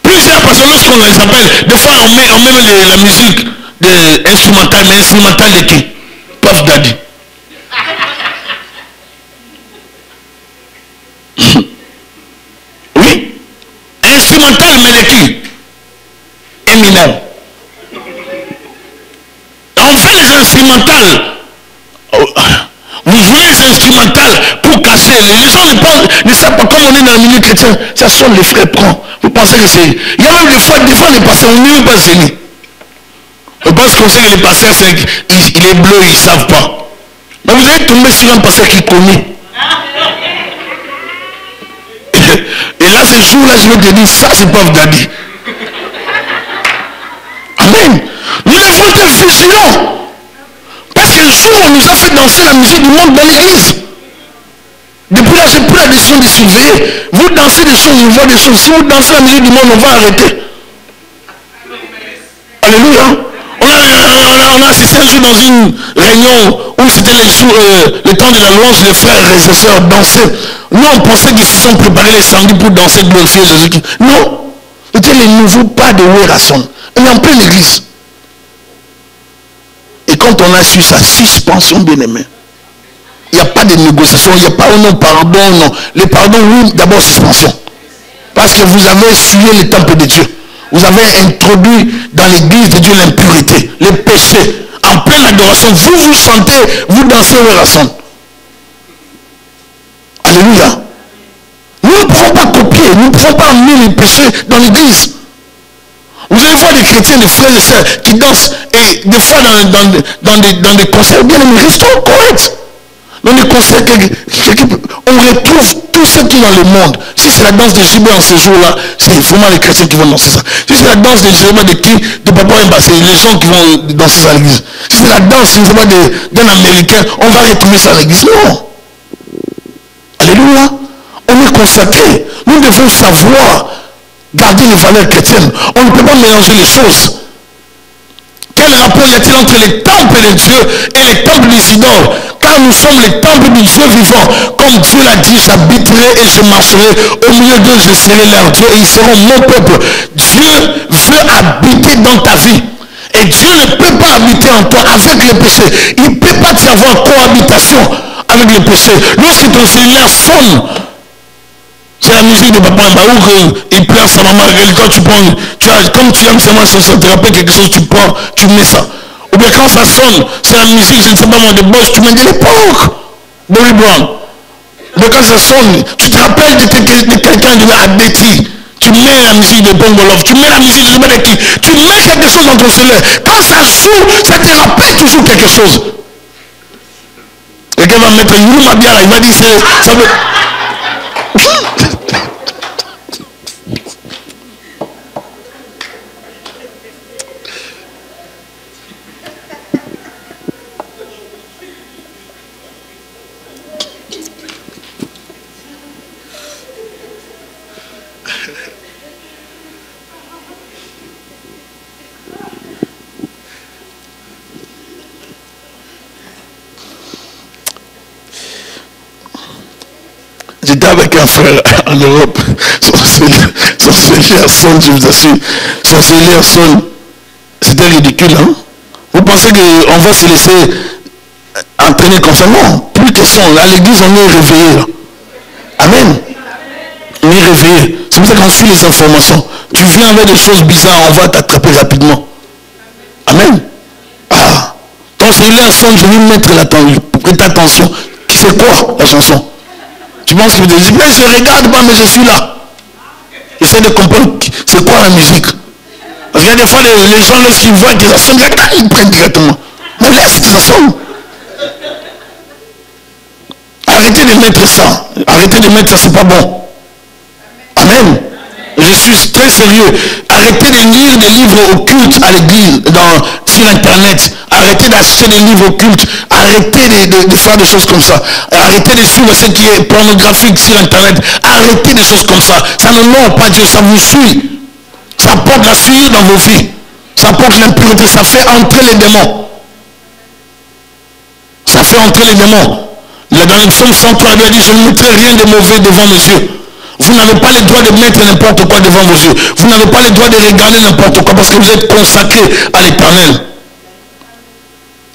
Plusieurs personnes, lorsqu'on les appelle, des fois on met la musique instrumentale, mais instrumentale de qui? Puff Daddy. Oui. Instrumentale, mais de qui? Eminem. On fait les instrumentales. Vous jouez les instrumentales pour casser. Les gens ne savent pas, comme on est dans le milieu chrétien, ça sonne, les frères prennent. Vous pensez que c'est... Il y a même des fois les pasteurs, on n'est pas gênés. On pense qu'on sait que les pasteurs, il est bleu, ils ne savent pas. Mais vous allez tomber sur un pasteur qui connaît. Et là, ce jour-là, je vais te dire, ça, c'est pas Daddy. Amen. Nous devons être vigilants. Parce qu'un jour, on nous a fait danser la musique du monde dans l'église. Depuis là, j'ai pris la décision de surveiller. Vous dansez des choses, on voit des choses. Si vous dansez la musique du monde, on va arrêter. Alléluia. On a assisté un jour dans une réunion où c'était le temps de la louange, les frères et les sœurs dansaient. Nous, on pensait qu'ils se sont préparés les samedis pour danser, glorifier Jésus-Christ. Non. C'était les nouveaux pas de Werason. On est en pleine église. Et quand on a su ça, suspension bien aimée. il n'y a pas de négociation, il n'y a pas un non, pardon, non. Le pardon, oui, d'abord suspension. Parce que vous avez souillé le temple de Dieu. Vous avez introduit dans l'église de Dieu l'impureté, le péché. En pleine adoration, vous vous chantez, vous dansez au rassemble. Alléluia. Nous ne pouvons pas copier, nous ne pouvons pas amener les péchés dans l'église. Vous allez voir des chrétiens, des frères et sœurs qui dansent, et des fois dans des concerts, bien aimés, restons corrects. Dans des concerts, on retrouve tous ceux qui sont dans le monde. Si c'est la danse de Gibé en ce jour-là, c'est vraiment les chrétiens qui vont danser ça. Si c'est la danse de Gibé de qui, de Papa Mba, c'est les gens qui vont danser ça à l'église. Si c'est la danse d'un Américain, on va retrouver ça à l'église. Non. Alléluia. On est consacré. Nous devons savoir garder les valeurs chrétiennes. On ne peut pas mélanger les choses. Quel rapport y a-t-il entre les temples de Dieu et les temples des idoles? Car nous sommes les temples du Dieu vivant. Comme Dieu l'a dit, j'habiterai et je marcherai au milieu d'eux, je serai leur Dieu et ils seront mon peuple. Dieu veut habiter dans ta vie. Et Dieu ne peut pas habiter en toi avec le péché. Il ne peut pas y avoir cohabitation avec le péché. Lorsque ton Seigneur sonne, c'est la musique de Papa Mbaou, il pleure sa maman. Quand tu prends, comme tu aimes seulement ça te rappelle quelque chose, tu prends, tu mets ça. Ou bien quand ça sonne, c'est la musique, je ne sais pas moi, de Bosch, tu mets de l'époque. Bobby Brown. Mais quand ça sonne, tu te rappelles de quelqu'un de Adeti. Tu mets la musique de Bongolov, tu mets la musique de je ne sais pas de qui. Tu mets quelque chose dans ton cellulaire. Quand ça joue, ça te rappelle toujours quelque chose. Quelqu'un va mettre Yuma bien là, il va dire ça veut... J'étais avec un frère en Europe, son cellulaire sonne, je vous assure, son cellulaire sonne, c'était ridicule, hein? Vous pensez qu'on va se laisser entraîner comme ça? Non, plus question, à l'église on est réveillé. Amen. On est réveillé. C'est pour ça qu'on suit les informations. Tu viens avec des choses bizarres, on va t'attraper rapidement. Amen. Ah, ton cellulaire sonne, je vais mettre prête attention. C'est quoi la chanson? Tu penses qu'il me dit, mais je ne regarde pas, mais je suis là. Essaie de comprendre c'est quoi la musique. Parce qu'il y a des fois, les gens, lorsqu'ils voient que ça sonne, ils prennent directement. Mais laisse que ça sonne. Arrêtez de mettre ça. Arrêtez de mettre ça, c'est pas bon. Amen. Je suis très sérieux. Arrêtez de lire des livres occultes à l'église, sur Internet. Arrêtez d'acheter des livres occultes. Arrêtez de faire des choses comme ça. Arrêtez de suivre ce qui est pornographique sur Internet. Arrêtez des choses comme ça. Ça ne honore pas Dieu, ça vous suit. Ça porte la suie dans vos vies. Ça porte l'impureté, ça fait entrer les démons. Ça fait entrer les démons. Dans le psaume 103, il a dit, je ne mettrai rien de mauvais devant mes yeux. Vous n'avez pas le droit de mettre n'importe quoi devant vos yeux. Vous n'avez pas le droit de regarder n'importe quoi parce que vous êtes consacré à l'Éternel.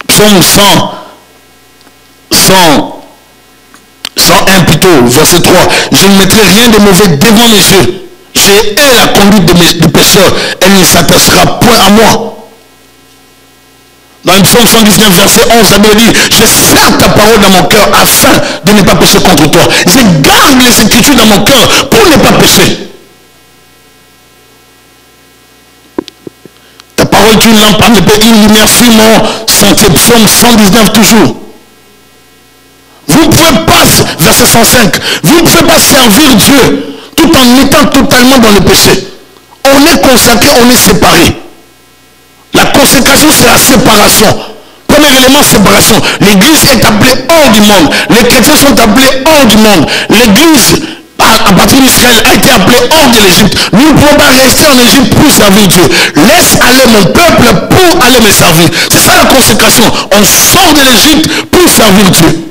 Psaume 101 plutôt, verset 3. Je ne mettrai rien de mauvais devant mes yeux. J'ai hais la conduite des pécheurs. Elle ne s'attachera point à moi. Dans le psaume 119, verset 11, la Bible dit, je serre ta parole dans mon cœur afin de ne pas pécher contre toi. Je garde les écritures dans mon cœur pour ne pas pécher. Ta parole est une lampe à mes pieds, une lumière sur mon sentier. Psaume 119 toujours. Vous ne pouvez pas, verset 105, vous ne pouvez pas servir Dieu tout en étant totalement dans le péché. On est consacré, on est séparé. La consécration, c'est la séparation. Premier élément, séparation. L'église est appelée hors du monde. Les chrétiens sont appelés hors du monde. L'église, à partir d'Israël, a été appelée hors de l'Égypte. Nous ne pouvons pas rester en Égypte pour servir Dieu. Laisse aller mon peuple pour aller me servir. C'est ça la consécration. On sort de l'Égypte pour servir Dieu.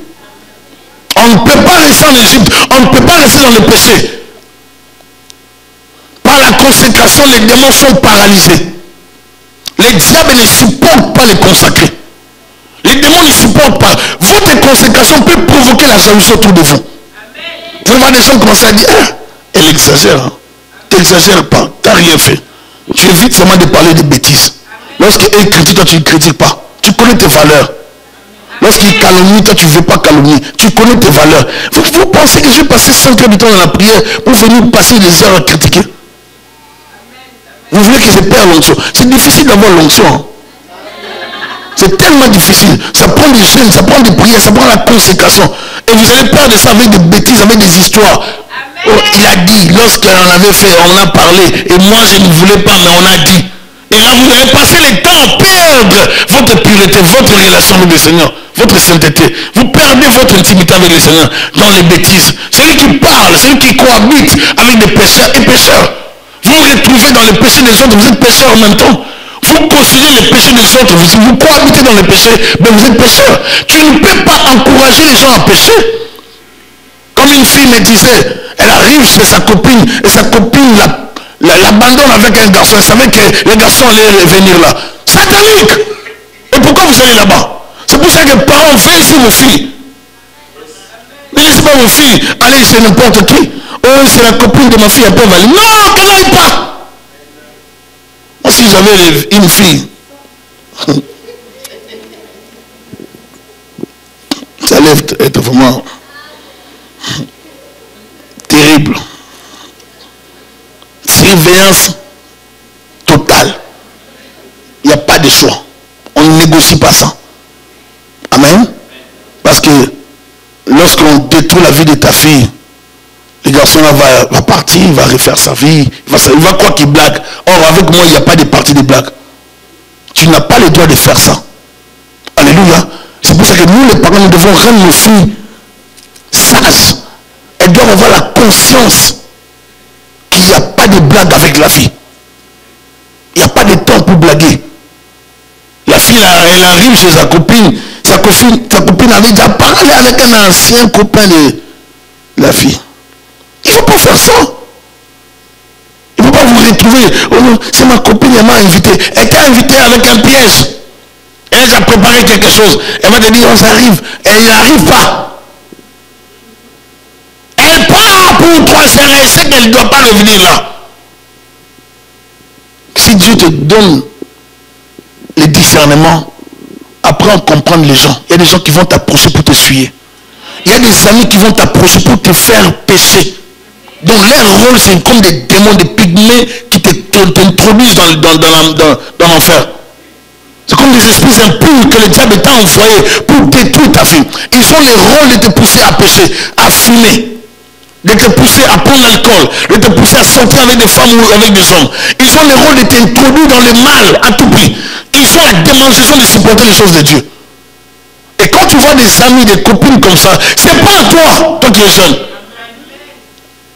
On ne peut pas rester en Égypte. On ne peut pas rester dans le péché. Par la consécration, les démons sont paralysés. Les diables ne supportent pas les consacrés. Les démons ne supportent pas. Vous te consécration peut provoquer la jalousie autour de vous. Vous voyez des gens commencer à dire, ah, elle exagère. Hein. Tu n'exagères pas, tu n'as rien fait. Tu évites seulement de parler de bêtises. Lorsqu'elle critique, toi tu ne critiques pas. Tu connais tes valeurs. Lorsqu'il calomnie, toi tu ne veux pas calomnier. Tu connais tes valeurs. Vous pensez que je vais passer 5 heures du temps dans la prière pour venir passer des heures à critiquer? Vous voulez que je perde l'onction? C'est difficile d'avoir l'onction. Hein. C'est tellement difficile. Ça prend des jeûnes, ça prend des prières, ça prend la consécration. Et vous avez peur de ça avec des bêtises, avec des histoires. Oh, il a dit, lorsqu'on avait fait, on a parlé. Et moi je ne voulais pas, mais on a dit. Et là, vous avez passé le temps à perdre votre pureté, votre relation avec le Seigneur, votre sainteté. Vous perdez votre intimité avec le Seigneur dans les bêtises. Celui qui parle, celui qui cohabite avec des pécheurs et pécheurs. Vous vous retrouvez dans les péchés des autres, vous êtes pécheurs en même temps. Vous considérez les péchés des autres, vous cohabitez dans les péchés, mais vous êtes pécheurs. Tu ne peux pas encourager les gens à pécher. Comme une fille me disait, elle arrive chez sa copine, et sa copine l'abandonne avec un garçon. Elle savait que le garçon allait venir là. Satanique! Et pourquoi vous allez là-bas? C'est pour ça que les parents veillent sur vos filles. Ne laissez pas vos filles aller chez n'importe qui. Oh, c'est la copine de ma fille, elle peut aller. Non, qu'elle n'aille pas. Moi, si j'avais une fille, ça allait être vraiment terrible. Surveillance totale. Il n'y a pas de choix. On ne négocie pas ça. Amen. Parce que lorsqu'on détruit la vie de ta fille, le garçon là va partir, il va refaire sa vie, il va croire qu'il blague. Or, avec moi, il n'y a pas de partie de blague. Tu n'as pas le droit de faire ça. Alléluia. C'est pour ça que nous, les parents, nous devons rendre nos filles sages. Elles doivent avoir la conscience qu'il n'y a pas de blague avec la vie. Il n'y a pas de temps pour blaguer. La fille, elle arrive chez sa copine. Sa copine avait déjà parlé avec un ancien copain de la fille. Il ne faut pas faire ça. Il ne faut pas vous retrouver. Oh, c'est ma copine, elle m'a invité. Elle t'a invité avec un piège. Elle a préparé quelque chose. Elle va te dire, on s'arrive. Elle n'arrive pas. Elle part pour 3 heures. Elle sait qu'elle ne doit pas revenir là. Si Dieu te donne le discernement, apprends à comprendre les gens. Il y a des gens qui vont t'approcher pour te suyer. Il y a des amis qui vont t'approcher pour te faire pécher. Donc leur rôle, c'est comme des démons, des pygmées qui t'introduisent dans l'enfer. C'est comme des esprits impurs que le diable t'a envoyé pour détruire ta vie. Ils ont le rôle de te pousser à pécher, à fumer, de te pousser à prendre l'alcool, de te pousser à sortir avec des femmes ou avec des hommes. Ils ont le rôle de t'introduire dans le mal à tout prix. Ils ont la démonstration de supporter les choses de Dieu. Et quand tu vois des amis, des copines comme ça, c'est pas à toi, toi qui es jeune.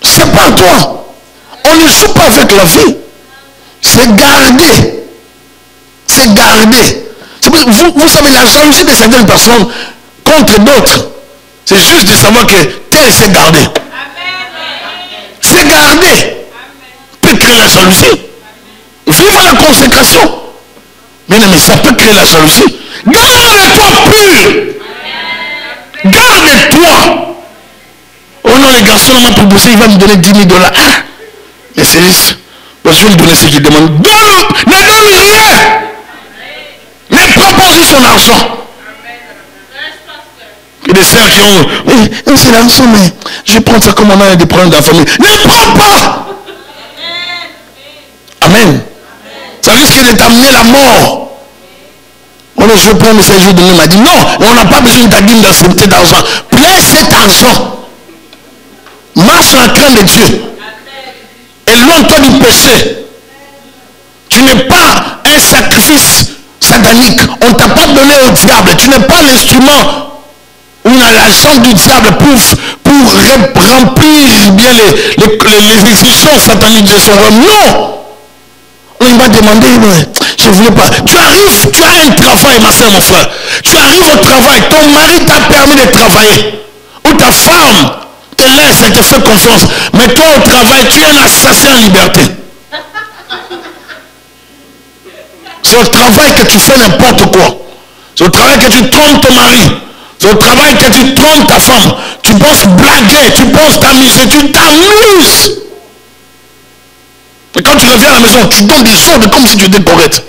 C'est pas à toi. On ne joue pas avec la vie. C'est garder. C'est garder. Vous savez, la jalousie de certaines personnes contre d'autres, c'est juste de savoir que tel s'est gardé. C'est garder. Peut créer la jalousie. Vivre la consécration. Bien aimé, ça peut créer la jalousie. Garde-toi pur. Garde-toi. Oh non, les garçons m'a proposé, il va me donner 10 000 $. Ah, mais c'est juste. Je vais lui donner ce qu'il demande. Ne donne rien. Ne prends pas aussi son argent. Il y a des sœurs qui ont. Oui, c'est l'argent, mais je vais prendre ça comme on a des problèmes dans la famille. Ne prends pas. Amen. Ça risque de t'amener la mort. On je veux prendre ce jour de nous, m'a dit non, on n'a pas besoin de ta dîme d'accepter d'argent. Prends cet argent. Marche sur la crainte de Dieu. Éloigne-toi du péché. Tu n'es pas un sacrifice satanique. On ne t'a pas donné au diable. Tu n'es pas l'instrument ou l'agent du diable pour remplir bien les exigences sataniques de son royaume. Non. On va demander, je ne voulais pas. Tu arrives, tu as un travail, ma soeur, mon frère. Tu arrives au travail, ton mari t'a permis de travailler. Ou ta femme te laisse et te fait confiance. Mais toi au travail, tu es un assassin en liberté. C'est au travail que tu fais n'importe quoi. C'est au travail que tu trompes ton mari. Au travail, que tu trompes ta femme, tu penses blaguer, tu penses t'amuser, tu t'amuses. Et quand tu reviens à la maison, tu donnes des ordres comme si tu étais correct.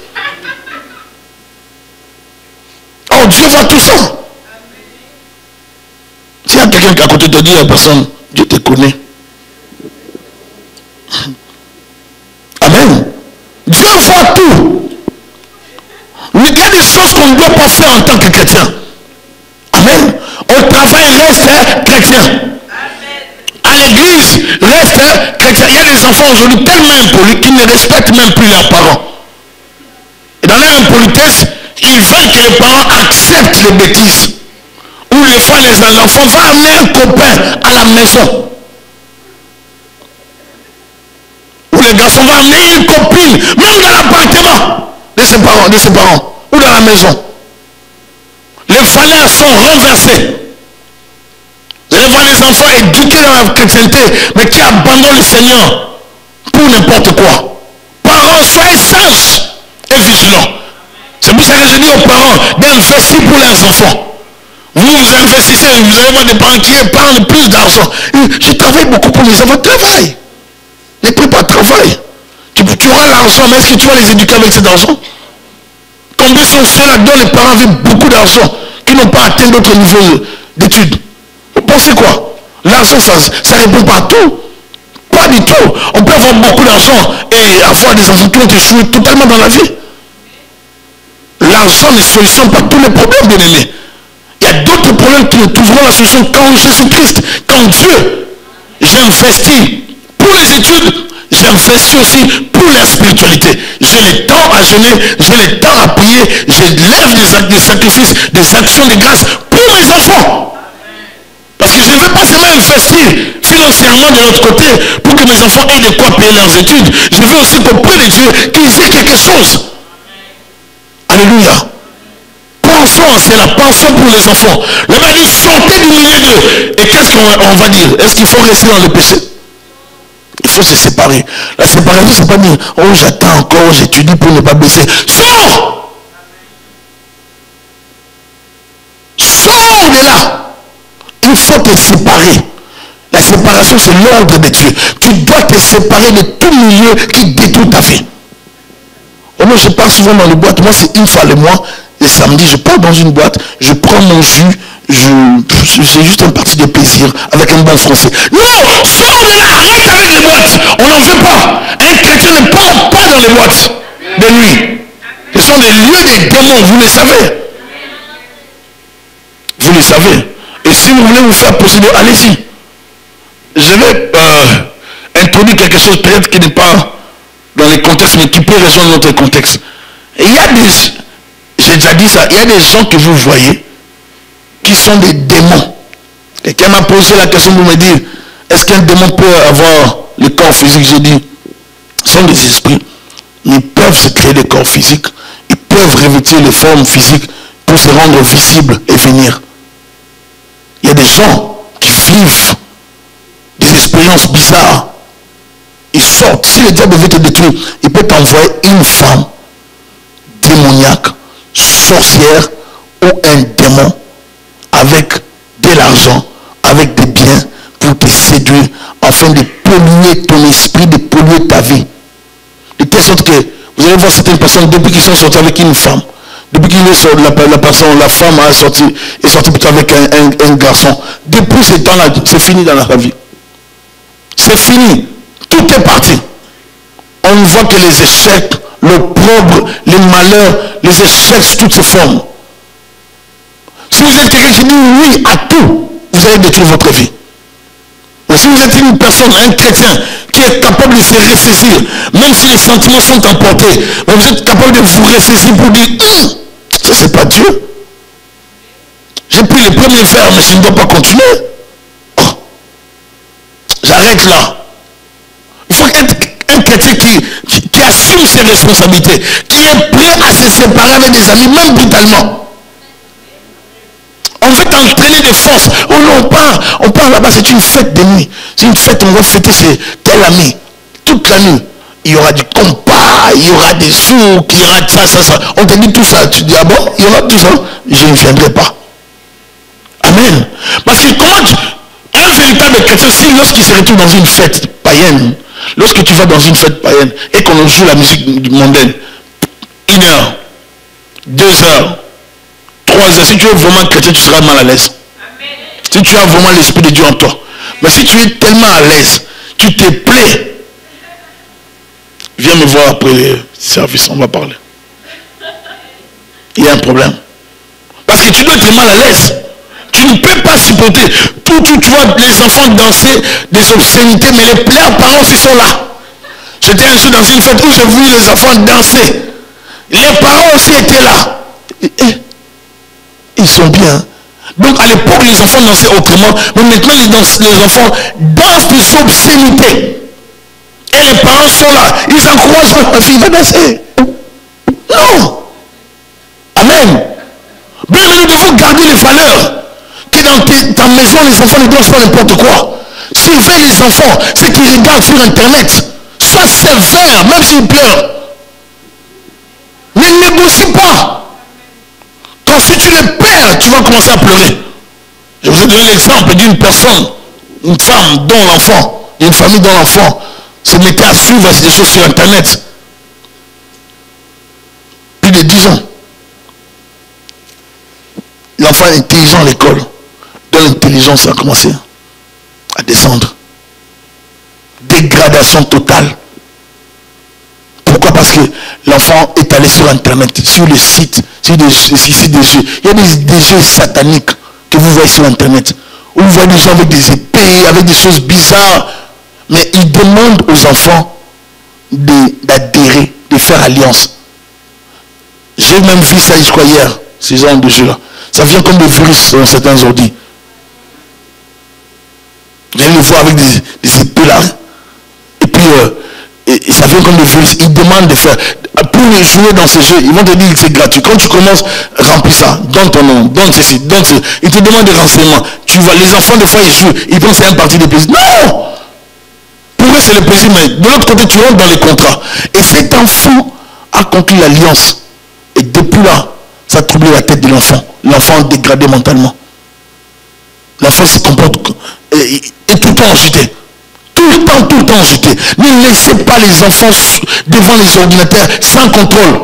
Oh, Dieu voit tout ça. S'il y a quelqu'un qui à côté te dit à la personne, Dieu te connaît. Amen. Dieu voit tout. Mais il y a des choses qu'on ne doit pas faire en tant que chrétien. Amen. Au travail, reste chrétien. À l'église, reste chrétien. Il y a des enfants aujourd'hui tellement impolis qu'ils ne respectent même plus leurs parents. Et dans leur impolitesse, ils veulent que les parents acceptent les bêtises. Ou les fois, l'enfant va amener un copain à la maison. Ou le garçon va amener une copine, même dans l'appartement de ses parents, ou dans la maison. Les valeurs sont renversées. Vous allez voir les enfants éduqués dans la chrétienté, mais qui abandonnent le Seigneur pour n'importe quoi. Parents, soyez sages et vigilants. C'est pour ça que je dis aux parents d'investir pour leurs enfants. Vous investissez, vous allez voir des parents qui épargnent plus d'argent. Je travaille beaucoup pour les enfants. Travaille. Ne prie pas de travail. Tu auras l'argent, mais est-ce que tu vas les éduquer avec cet argent? Combien sont ceux-là dont les parents avaient beaucoup d'argent, qui n'ont pas atteint d'autres niveaux d'études? Vous pensez quoi? L'argent, ça répond pas à tout. Pas du tout. On peut avoir beaucoup d'argent et avoir des enfants qui ont échoué totalement dans la vie. L'argent ne solutionne pas tous les problèmes, bien aimés. Il y a d'autres problèmes qui ne trouveront la solution qu'en Jésus-Christ, qu'en Dieu. J'investis pour les études, j'investis aussi pour la spiritualité. J'ai le temps à jeûner, j'ai le temps à prier, je lève des sacrifices, des actions de grâce pour mes enfants. Parce que je ne veux pas seulement investir financièrement de l'autre côté pour que mes enfants aient de quoi payer leurs études. Je veux aussi qu'auprès de Dieu, qu'ils aient quelque chose. Alléluia. Pensons, c'est la pensée pour les enfants. Le Bible dit sortez du milieu d'eux. Et qu'est-ce qu'on va dire? Est-ce qu'il faut rester dans le péché? Il faut se séparer. La séparation, c'est pas dire oh j'attends encore, j'étudie pour ne pas baisser. Sors! Sors de là! Il faut te séparer. La séparation, c'est l'ordre de Dieu. Tu dois te séparer de tout milieu qui détruit ta vie. Et moi, je pars souvent dans les boîtes. Moi, c'est une fois le mois. Le samedi, je pars dans une boîte. Je prends mon jus. J'ai juste un parti de plaisir avec un bon français. Non, sors de là, arrête avec les boîtes. On n'en veut pas. Un chrétien ne part pas dans les boîtes de nuit. Ce sont des lieux des démons, vous le savez. Vous le savez. Et si vous voulez vous faire posséder, allez-y. Je vais introduire quelque chose peut-être qui n'est pas dans les contextes, mais qui peut rejoindre notre contexte. Et il y a des, j'ai déjà dit ça, il y a des gens que vous voyez qui sont des démons. Quelqu'un m'a posé la question pour me dire, est-ce qu'un démon peut avoir le corps physique? J'ai dit, ce sont des esprits. Ils peuvent se créer des corps physiques. Ils peuvent revêtir les formes physiques pour se rendre visibles et venir. Il y a des gens qui vivent des expériences bizarres. Ils sortent. Si le diable veut te détruire, il peut t'envoyer une femme démoniaque, sorcière ou un démon avec de l'argent, avec des biens pour te séduire afin de polluer ton esprit, de polluer ta vie. De telle sorte que vous allez voir certaines personnes, depuis qu'ils sont sortis avec une femme, depuis qu'il est sorti, la femme est sortie plutôt avec un garçon. Depuis ce temps-là, c'est fini dans la vie. C'est fini. Tout est parti. On ne voit que les échecs, l'opprobre, les malheurs, les échecs sous toutes ces formes. Si vous êtes quelqu'un qui dit oui à tout, vous allez détruire votre vie. Mais si vous êtes une personne, un chrétien, qui est capable de se ressaisir, même si les sentiments sont emportés, mais vous êtes capable de vous ressaisir pour dire, ça c'est pas Dieu. J'ai pris le premier verre, mais je ne dois pas continuer. Oh. J'arrête là. Il faut être un chrétien qui assume ses responsabilités, qui est prêt à se séparer avec des amis, même brutalement. On veut t'entraîner de force. Oh non, on part là-bas, c'est une fête de nuit. C'est une fête, on va fêter tel ami. Toute la nuit. Il y aura du compas, il y aura des sourds, il y aura ça. On te dit tout ça. Tu dis, ah bon, il y aura tout ça. Je ne viendrai pas. Amen. Parce que un véritable chrétien, si lorsqu'il se retrouve dans une fête païenne, lorsque tu vas dans une fête païenne et qu'on joue la musique mondaine, 1 heure, 2 heures, 3 heures, si tu es vraiment chrétien, tu seras mal à l'aise. Si tu as vraiment l'Esprit de Dieu en toi. Mais si tu es tellement à l'aise, tu te plais, viens me voir après le service, on va parler. Il y a un problème. Parce que tu dois être mal à l'aise. Tu ne peux pas supporter. Tu vois les enfants danser des obscénités, mais les parents aussi sont là. J'étais un jour dans une fête où j'ai vu les enfants danser. Les parents aussi étaient là. Ils sont bien. Donc à l'époque, les enfants dansaient autrement. Mais maintenant, les enfants dansent des obscénités. Et les parents sont là. Ils encouragent ma fille à danser. Non. Amen. Bien, nous devons garder les valeurs. Que dans ta maison, les enfants ne dansent pas n'importe quoi. Surveille les enfants. Ceux qui regardent sur Internet. Sois sévère, même s'ils pleurent. Ne négocie pas. Quand si tu les perds, tu vas commencer à pleurer. Je vous ai donné l'exemple d'une personne, une femme dont l'enfant, une famille dont l'enfant se mettait à suivre des choses sur Internet. Plus de 10 ans. L'enfant est intelligent à l'école. Dans l'intelligence, a commencé à descendre. Dégradation totale. Pourquoi? Parce que l'enfant est allé sur Internet, sur le site, sur des jeux. Il y a des jeux sataniques que vous voyez sur Internet. Où vous voyez des gens avec des épées, avec des choses bizarres. Mais ils demandent aux enfants d'adhérer, de faire alliance. J'ai même vu ça, je crois, hier, ces genres de jeux-là. Ça vient comme des virus dans certains ordi. Vous allez le voir avec des épées là. Et puis, et ça vient comme des virus. Ils demandent de faire. Pour jouer dans ces jeux, ils vont te dire que c'est gratuit. Quand tu commences, remplis ça. Donne ton nom, donne ceci, donne ceci. Ils te demandent des renseignements. Tu vois, les enfants, des fois, ils jouent. Ils pensent que c'est un parti de plaisir. Non! Pour eux, c'est le plaisir, mais de l'autre côté, tu rentres dans les contrats. Et cet enfant a conclu l'alliance. Et depuis là, ça a troublé la tête de l'enfant. L'enfant dégradé mentalement. L'enfant se comporte et tout le temps agité. Tout le temps agité. Ne laissez pas les enfants devant les ordinateurs sans contrôle.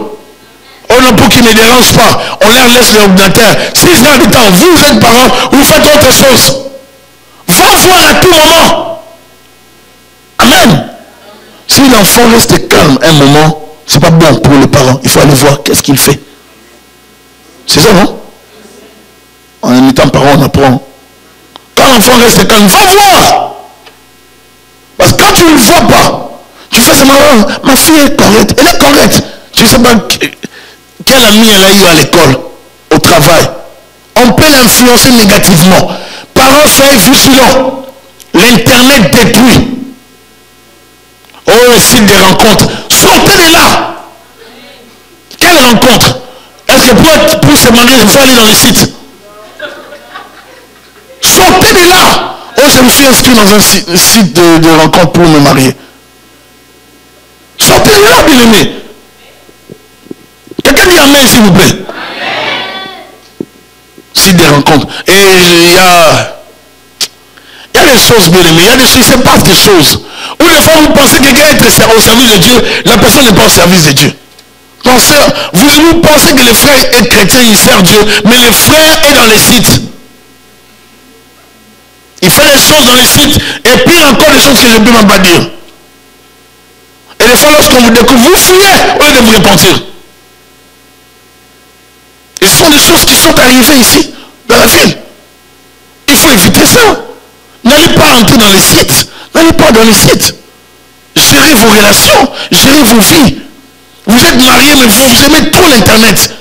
On n'a pas qui ne dérange pas. On leur laisse l'ordinateur. 6 heures de temps, vous êtes parents, vous faites autre chose. Va voir à tout moment. Amen. Si l'enfant reste calme un moment, c'est pas bon pour les parents. Il faut aller voir qu'est-ce qu'il fait. C'est ça, non? En étant parent, on apprend. Quand l'enfant reste calme, va voir. Parce que quand tu ne le vois pas, tu fais seulement, ma fille est correcte. Elle est correcte. Tu ne sais pas quel ami elle a eu à l'école, au travail. On peut l'influencer négativement. Parents, soyez vigilants. L'Internet détruit. Oh, le site des rencontres. Sortez de là. Quelle rencontre? Est-ce que pour se marier, il faut aller dans le site? Sortez de là. Oh, je me suis inscrit dans un site de rencontre pour me marier. Sortez de là, bien aimé. Quelqu'un dit amen, s'il vous plaît. Site de rencontre. Et il y a des choses, bien aimé. Il se passe des choses. Où des fois vous pensez que quelqu'un est au service de Dieu, la personne n'est pas au service de Dieu. Vous pensez que le frère est chrétien, il sert Dieu, mais le frère est dans les sites. Il fait des choses dans les sites, et puis encore des choses que je ne peux même pas dire. Et des fois, lorsqu'on vous découvre, vous fuyez au lieu de vous repentir. Et ce sont des choses qui sont arrivées ici, dans la ville. Il faut éviter ça. N'allez pas entrer dans les sites. N'allez pas dans les sites. Gérez vos relations, gérez vos vies. Vous êtes mariés, mais vous aimez trop l'Internet.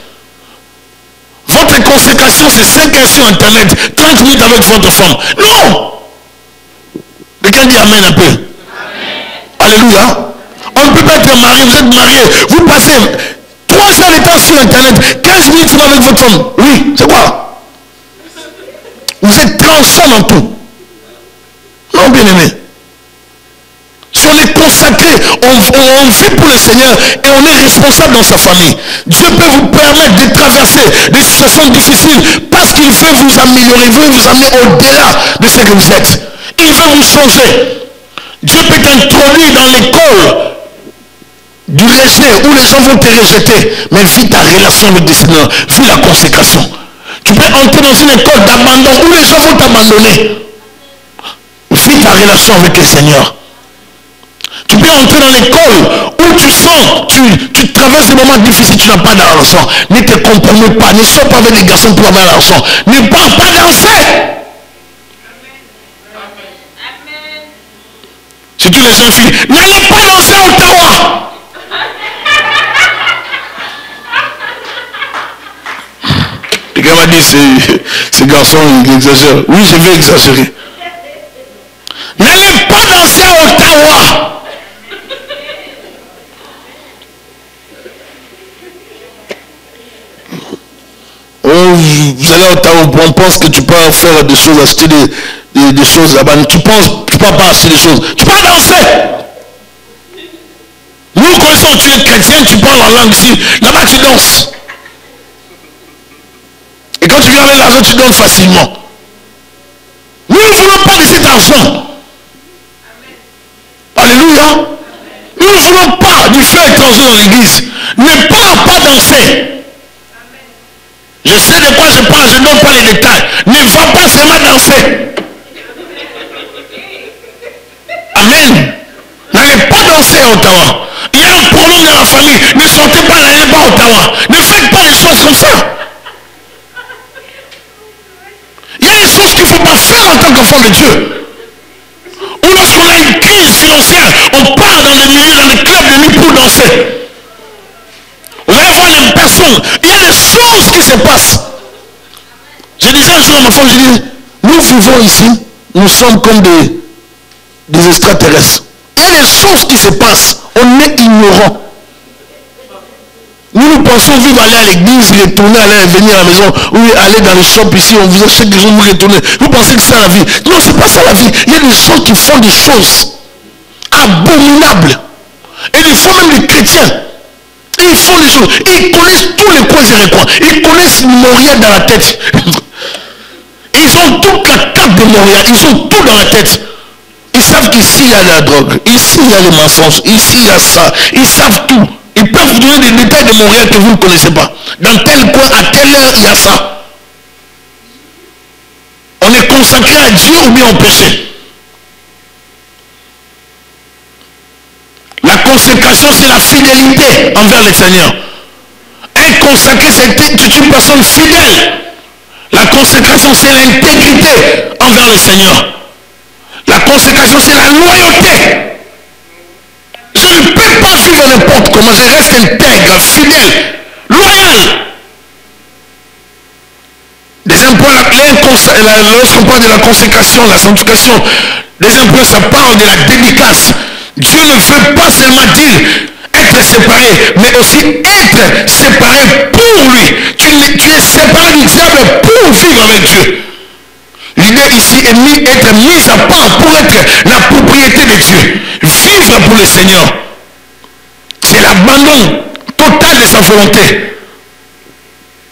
Votre consécration, c'est 5 heures sur Internet, 30 minutes avec votre femme. Non! Quelqu'un dit amen un peu. Amen. Alléluia. On ne peut pas être marié, vous êtes marié. Vous passez 3 heures de temps sur Internet, 15 minutes avec votre femme. Oui, c'est quoi? Vous êtes transformé en tout. Non, bien aimé. Sur les consacré, on vit pour le Seigneur et on est responsable dans sa famille. Dieu peut vous permettre de traverser des situations difficiles parce qu'il veut vous améliorer, il veut vous amener au-delà de ce que vous êtes. Il veut vous changer. Dieu peut t'introduire dans l'école du rejet où les gens vont te rejeter, mais vis ta relation avec le Seigneur, vis la consécration. Tu peux entrer dans une école d'abandon où les gens vont t'abandonner. Vis ta relation avec le Seigneur. Tu peux entrer dans l'école où tu sens, tu traverses des moments difficiles, tu n'as pas d'argent. Ne te compromets pas, ne sois pas avec les garçons pour avoir l'argent. Ne pars pas danser. Surtout les jeunes filles, n'allez pas danser à Ottawa. Le gars m'a dit, ces garçons, ils exagèrent. Oui, je vais exagérer. N'allez pas danser à Ottawa. Oh, vous allez à Ottawa, on pense que tu peux faire des choses, acheter des choses là-bas. Tu penses, tu ne peux pas acheter des choses. Tu peux danser. Nous connaissons, tu es chrétien, tu parles en langue ici. Là-bas, tu danses. Et quand tu viens avec l'argent, tu donnes facilement. Nous ne voulons pas de cet argent. Alléluia. Nous ne voulons pas du feu étranger dans l'église. Ne pars pas danser. Je sais de quoi je parle, je ne donne pas les détails. Ne va pas seulement danser. Amen. N'allez pas danser à Ottawa. Il y a un problème dans la famille. Ne sortez pas, n'allez pas à Ottawa. Ne faites pas des choses comme ça. Il y a des choses qu'il ne faut pas faire en tant qu'enfant de Dieu. Ou lorsqu'on a une crise financière, on part dans le milieu, dans le club de nuit pour danser. Vous allez voir les personnes, il y a des choses qui se passent. J'ai dit ça un jour à ma femme, j'ai dit, nous vivons ici, nous sommes comme des extraterrestres. Il y a des choses qui se passent, on est ignorant. Nous pensons vivre, aller à l'église, retourner, aller venir à la maison, ou aller dans le shop ici, on vous achète des choses, vous retournez. Vous pensez que c'est ça la vie. Non, c'est pas ça la vie. Il y a des gens qui font des choses abominables. Et des fois même les chrétiens. Ils font des choses. Ils connaissent tous les coins et les coins. Ils connaissent Montréal dans la tête. Ils ont toute la carte de Montréal. Ils ont tout dans la tête. Ils savent qu'ici il y a la drogue. Ici il y a les mensonges. Ici il y a ça. Ils savent tout. Ils peuvent vous donner des détails de Montréal que vous ne connaissez pas. Dans tel coin, à telle heure, il y a ça. On est consacré à Dieu ou bien au péché. La consécration, c'est la fidélité envers le Seigneur. Être consacré, c'est une personne fidèle. La consécration, c'est l'intégrité envers le Seigneur. La consécration, c'est la loyauté. Je ne peux pas vivre n'importe comment. Je reste intègre, fidèle, loyal. Deuxième point, lorsqu'on parle de la consécration, la sanctification, deuxième point, ça parle de la dédicace. Dieu ne veut pas seulement dire être séparé, mais aussi être séparé pour lui. Tu es séparé du diable pour vivre avec Dieu. L'idée ici est d'être mise à part pour être la propriété de Dieu. Vivre pour le Seigneur. C'est l'abandon total de sa volonté.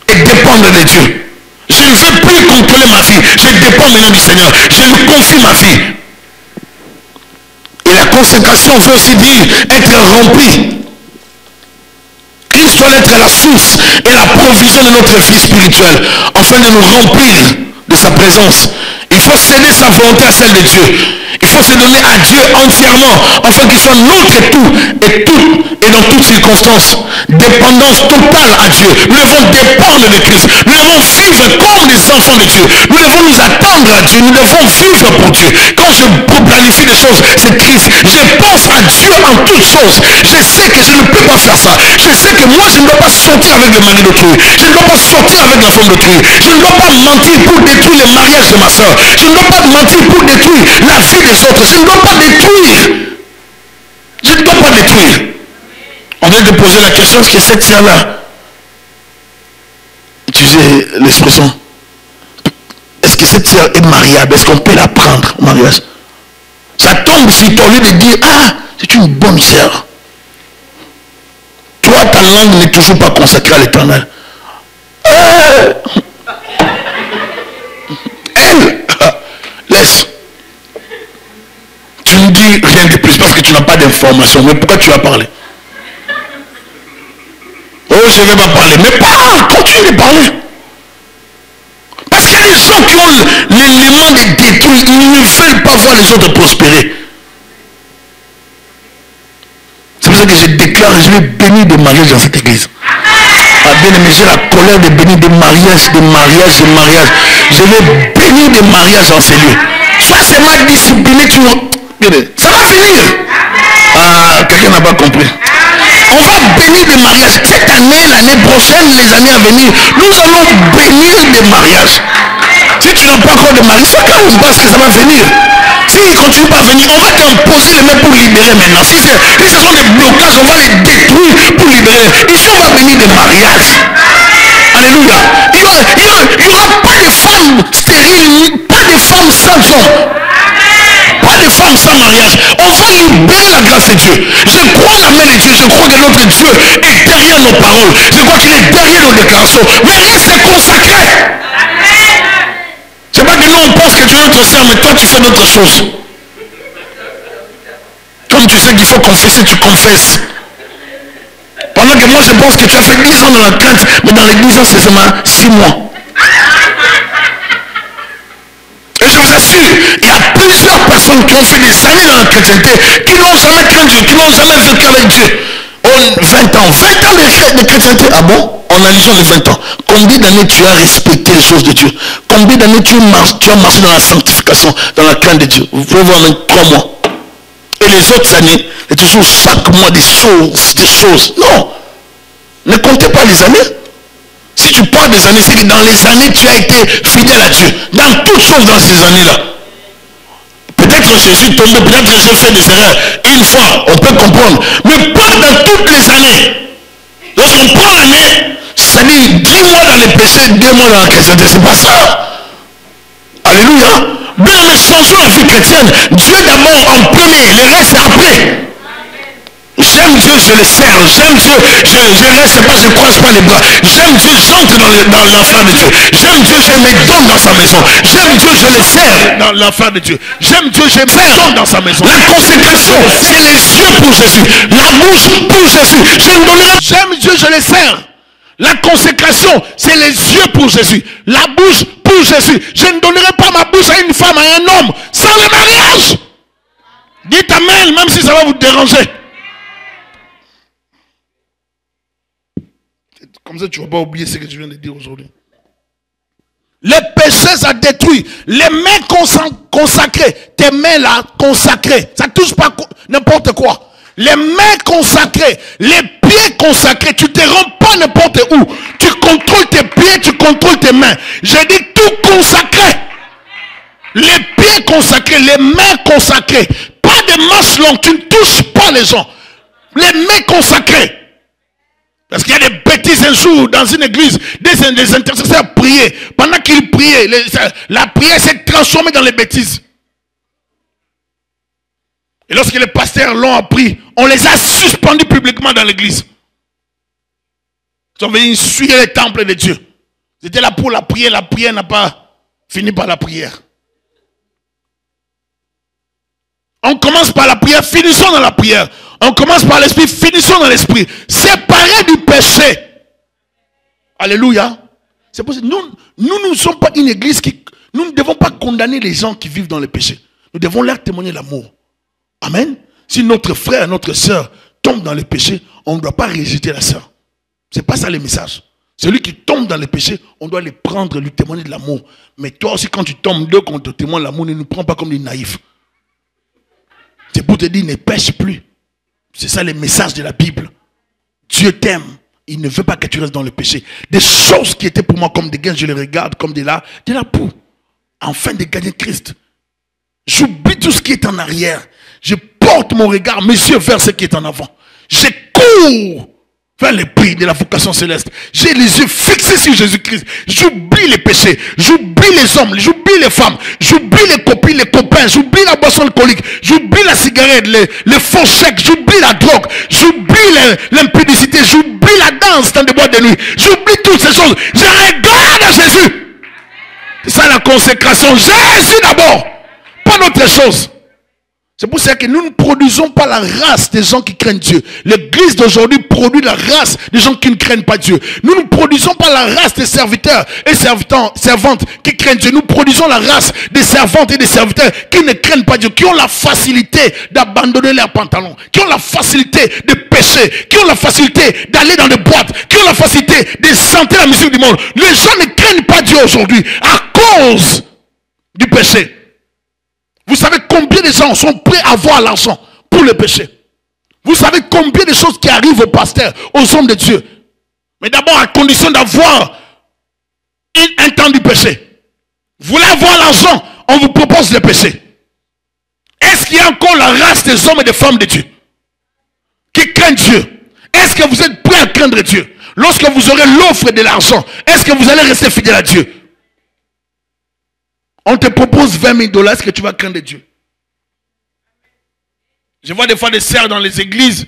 Et dépendre de Dieu. Je ne veux plus contrôler ma vie. Je dépends maintenant du Seigneur. Je lui confie ma vie. Et la consécration veut aussi dire être rempli. Christ doit être la source et la provision de notre vie spirituelle, afin de nous remplir de sa présence. Il faut céder sa volonté à celle de Dieu. Il faut se donner à Dieu entièrement, afin qu'il soit notre tout et dans toutes circonstances. Dépendance totale à Dieu. Nous devons dépendre de Christ. Nous devons vivre comme des enfants de Dieu. Nous devons nous attendre à Dieu. Nous devons vivre pour Dieu. Quand je planifie des choses, c'est Christ. Je pense à Dieu en toutes choses. Je sais que je ne peux pas faire ça. Je sais que moi, je ne dois pas sortir avec le mari d'autrui. Je ne dois pas sortir avec la femme d'autrui. Je ne dois pas mentir pour détruire le mariage de ma soeur. Je ne dois pas mentir pour détruire la vie des autres. Je ne dois pas détruire. Je ne dois pas détruire. On vient de poser la question, est-ce que cette sœur-là, utilisez l'expression, est-ce que cette sœur est mariable? Est-ce qu'on peut la prendre au mariage? Ça tombe sur toi, au lieu de dire, ah, C'est une bonne sœur. Toi, ta langue n'est toujours pas consacrée à l'Éternel. Elle, laisse. Tu ne dis rien de plus parce que tu n'as pas d'informations. Mais pourquoi tu vas parler? Oh, je ne vais pas parler. Mais parle, continue de parler. Parce qu'il y a des gens qui ont l'élément de détruire. Ils ne veulent pas voir les autres prospérer. C'est pour ça que je déclare, je vais bénir des mariages dans cette église. Ah, bien aimé, j'ai la colère de bénir des mariages, des mariages, des mariages. Je vais bénir des mariages dans ces lieux. Sois seulement discipliné, tu vois. Ça va finir. Ah, quelqu'un n'a pas compris. On va bénir des mariages. Cette année, l'année prochaine, les années à venir, nous allons bénir des mariages. Si tu n'as pas encore de mari, ça calme parce que ça va venir. S'il ne continue pas à venir, on va t'imposer les mains pour libérer maintenant. Si ce sont des blocages, on va les détruire pour libérer. Ici, on va bénir des mariages. Alléluia. Il n'y aura pas de femmes stériles, pas de femmes sans hommes. Pas de femmes sans mariage. On va libérer la grâce de Dieu. Je crois la main de Dieu. Je crois que notre Dieu est derrière nos paroles. Je crois qu'il est derrière nos déclarations. Mais reste consacré. C'est pas que nous on pense que tu es notre sœur, mais toi tu fais d'autres choses. Comme tu sais qu'il faut confesser, tu confesses. Pendant que moi je pense que tu as fait 10 ans dans la crainte, mais dans les 10 ans c'est seulement 6 mois. Et je vous assure, il y a plusieurs personnes qui ont fait des années dans la chrétienté, qui n'ont jamais craint Dieu, qui n'ont jamais vécu avec Dieu. Oh, 20 ans de chrétienté. Ah bon? En allusion de 20 ans. Combien d'années tu as respecté les choses de Dieu? Combien d'années tu as marché dans la sanctification, dans la crainte de Dieu? Vous pouvez voir même 3 mois. Et les autres années, c'est toujours chaque mois des choses. Non. Ne comptez pas les années. Si tu parles des années, c'est que dans les années, tu as été fidèle à Dieu. Dans toutes choses dans ces années-là. Peut-être Jésus tombé, peut-être j'ai fait des erreurs. Une fois, on peut comprendre. Mais pas dans toutes les années. Lorsqu'on prend l'année, c'est-à-dire 10 mois dans les péchés, 2 mois dans la chrétienté. C'est pas ça. Alléluia. Bien, mais changeons la vie chrétienne. Dieu d'abord en premier, le reste après. J'aime Dieu, je le sers. J'aime Dieu, je reste pas, je croise pas les bras. J'aime Dieu, j'entre dans l'enfer de Dieu. J'aime Dieu, je me donne dans sa maison. J'aime Dieu, je le sers dans l'enfer de Dieu. J'aime Dieu, je me donne dans sa maison. La consécration, c'est les yeux pour Jésus. La bouche pour Jésus. Je ne donnerai. J'aime Dieu, je le sers. La consécration, c'est les yeux pour Jésus. La bouche pour Jésus. Je ne donnerai pas ma bouche à une femme, à un homme, sans le mariage. Dites amen, même si ça va vous déranger. Comme ça, tu ne vas pas oublier ce que tu viens de dire aujourd'hui. Les péchés, ça détruit. Les mains consacrées, tes mains là, consacrées, ça ne touche pas n'importe quoi. Les mains consacrées, les pieds consacrés, tu ne te rends pas n'importe où. Tu contrôles tes pieds, tu contrôles tes mains. J'ai dit tout consacré. Les pieds consacrés, les mains consacrées. Pas de marche longue, tu ne touches pas les gens. Les mains consacrées. Parce qu'il y a des bêtises un jour dans une église, des intercesseurs priaient. Pendant qu'ils priaient, la prière s'est transformée dans les bêtises. Et lorsque les pasteurs l'ont appris, on les a suspendus publiquement dans l'église. Ils sont venus suivre les temples de Dieu. Ils étaient là pour la prière n'a pas fini par la prière. On commence par la prière, finissons dans la prière. On commence par l'esprit, finissons dans l'esprit. Séparés du péché. Alléluia. C'est pour ça que nous ne sommes pas une église qui... Nous ne devons pas condamner les gens qui vivent dans le péché. Nous devons leur témoigner l'amour. Amen. Si notre frère, notre soeur tombe dans le péché, on ne doit pas rejeter la soeur. Ce n'est pas ça le message. Celui qui tombe dans le péché, on doit les prendre, lui témoigner de l'amour. Mais toi aussi, quand tu tombes, deux qu'on te témoigne l'amour, ne nous prends pas comme des naïfs. C'est pour te dire, ne pêche plus. C'est ça le message de la Bible. Dieu t'aime. Il ne veut pas que tu restes dans le péché. Des choses qui étaient pour moi comme des gains, je les regarde comme de la poux. Enfin de gagner Christ. J'oublie tout ce qui est en arrière. Je porte mon regard, mes yeux vers ce qui est en avant. Je cours vers les prix de la vocation céleste. J'ai les yeux fixés sur Jésus-Christ. J'oublie les péchés. J'oublie les hommes. J'oublie les femmes. J'oublie les copines, les copains. J'oublie la boisson alcoolique. J'oublie la cigarette, les faux chèques. J'oublie la drogue. J'oublie l'impudicité. J'oublie la danse dans des boîtes de nuit. J'oublie toutes ces choses. Je regarde à Jésus. C'est ça la consécration. Jésus d'abord. Pas d'autre chose. C'est pour ça que nous ne produisons pas la race des gens qui craignent Dieu. L'église d'aujourd'hui produit la race des gens qui ne craignent pas Dieu. Nous ne produisons pas la race des serviteurs et servantes qui craignent Dieu. Nous produisons la race des servantes et des serviteurs qui ne craignent pas Dieu, qui ont la facilité d'abandonner leurs pantalons, qui ont la facilité de pécher, qui ont la facilité d'aller dans des boîtes, qui ont la facilité de sentir la musique du monde. Les gens ne craignent pas Dieu aujourd'hui à cause du péché. Vous savez combien de gens sont prêts à avoir l'argent pour le péché? Vous savez combien de choses qui arrivent aux pasteurs, aux hommes de Dieu? Mais d'abord à condition d'avoir un temps du péché. Vous voulez avoir l'argent, on vous propose le péché. Est-ce qu'il y a encore la race des hommes et des femmes de Dieu qui craignent Dieu? Est-ce que vous êtes prêts à craindre Dieu? Lorsque vous aurez l'offre de l'argent, est-ce que vous allez rester fidèle à Dieu? On te propose 20 000 $, est-ce que tu vas craindre Dieu? Je vois des fois des sœurs dans les églises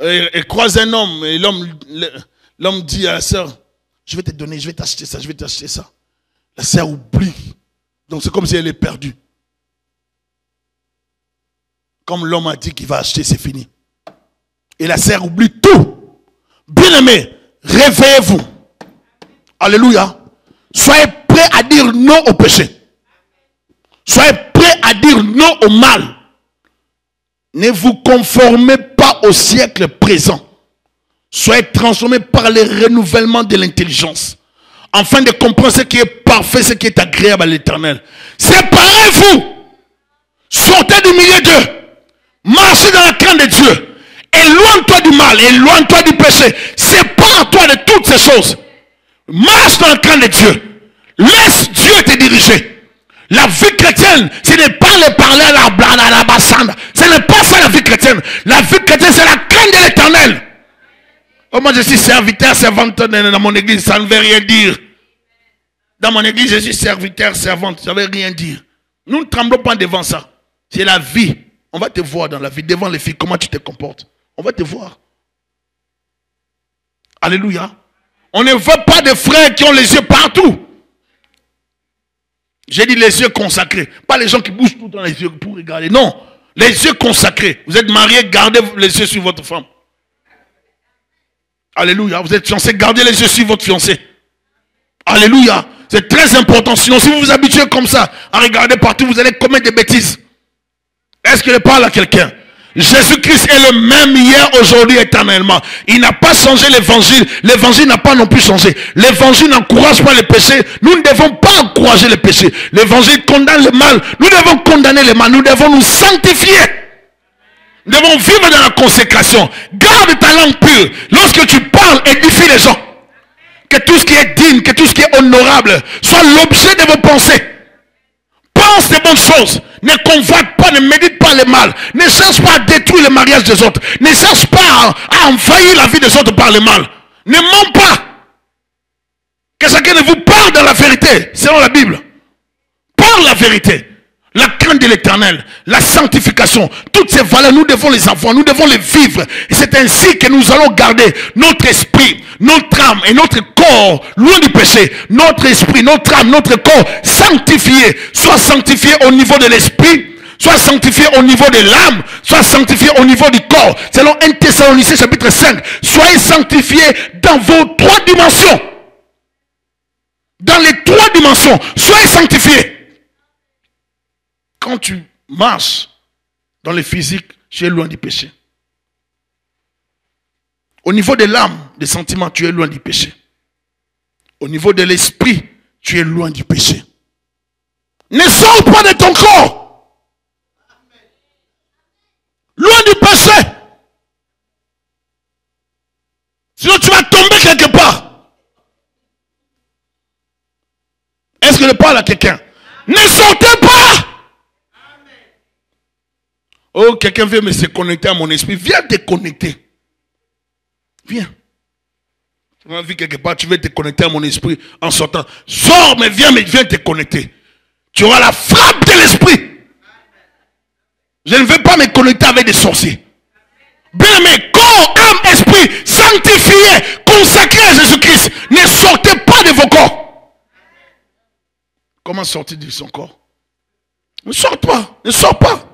et croisent un homme et l'homme dit à la sœur, je vais te donner, je vais t'acheter ça, je vais t'acheter ça. La sœur oublie. Donc c'est comme si elle est perdue. Comme l'homme a dit qu'il va acheter, c'est fini. Et la sœur oublie tout. Bien-aimés, réveillez-vous. Alléluia. Soyez prêts à dire non au péché. Soyez prêts à dire non au mal. Ne vous conformez pas au siècle présent. Soyez transformés par le renouvellement de l'intelligence. Afin de comprendre ce qui est parfait, ce qui est agréable à l'Éternel. Séparez-vous. Sortez du milieu d'eux. Marchez dans la crainte de Dieu. Éloigne-toi du mal. Éloigne-toi du péché. Sépare-toi de toutes ces choses. Marche dans la crainte de Dieu. Laisse Dieu te diriger. La vie chrétienne, ce n'est pas le parler à la bassanda. Ce n'est pas ça la vie chrétienne. La vie chrétienne, c'est la crainte de l'Éternel. Oh, moi, je suis serviteur, servante dans mon église. Ça ne veut rien dire. Dans mon église, je suis serviteur, servante. Ça ne veut rien dire. Nous ne tremblons pas devant ça. C'est la vie. On va te voir dans la vie, devant les filles, comment tu te comportes. On va te voir. Alléluia. On ne veut pas de frères qui ont les yeux partout. J'ai dit les yeux consacrés. Pas les gens qui bougent tout dans les yeux pour regarder. Non. Les yeux consacrés. Vous êtes mariés, gardez les yeux sur votre femme. Alléluia. Vous êtes fiancés, gardez les yeux sur votre fiancé. Alléluia. C'est très important. Sinon, si vous vous habituez comme ça, à regarder partout, vous allez commettre des bêtises. Est-ce que je parle à quelqu'un? Jésus-Christ est le même hier, aujourd'hui, éternellement. Il n'a pas changé l'évangile. L'évangile n'a pas non plus changé. L'évangile n'encourage pas le péché. Nous ne devons pas encourager le péché. L'évangile condamne le mal. Nous devons condamner le mal. Nous devons nous sanctifier. Nous devons vivre dans la consécration. Garde ta langue pure. Lorsque tu parles, édifie les gens. Que tout ce qui est digne, que tout ce qui est honorable soit l'objet de vos pensées. Pense des bonnes choses. Ne convoite pas, ne médite pas le mal. Ne cherche pas à détruire le mariage des autres. Ne cherche pas à envahir la vie des autres par le mal. Ne mens pas. Que chacun de vous parle dans la vérité, selon la Bible. Parle la vérité. La crainte de l'Éternel, la sanctification, toutes ces valeurs, nous devons les avoir, nous devons les vivre. Et c'est ainsi que nous allons garder notre esprit, notre âme et notre corps loin du péché. Notre esprit, notre âme, notre corps sanctifié. Soit sanctifié au niveau de l'esprit, soit sanctifié au niveau de l'âme, soit sanctifié au niveau du corps. Selon 1 Thessaloniciens chapitre 5, soyez sanctifiés dans vos 3 dimensions. Dans les 3 dimensions, soyez sanctifiés. Quand tu marches dans le physique, tu es loin du péché. Au niveau de l'âme, des sentiments, tu es loin du péché. Au niveau de l'esprit, tu es loin du péché. Ne sors pas de ton corps. Loin du péché. Sinon tu vas tomber quelque part. Est-ce que je parle à quelqu'un? Ne sortez pas. Oh, quelqu'un veut me se connecter à mon esprit. Viens te connecter. Viens. Tu m'as vu quelque part, tu veux te connecter à mon esprit en sortant. Sors, mais viens te connecter. Tu auras la frappe de l'esprit. Je ne veux pas me connecter avec des sorciers. Bien, mais corps, âme, esprit, sanctifié, consacré à Jésus-Christ. Ne sortez pas de vos corps. Comment sortir de son corps? Ne sors pas. Ne sors pas.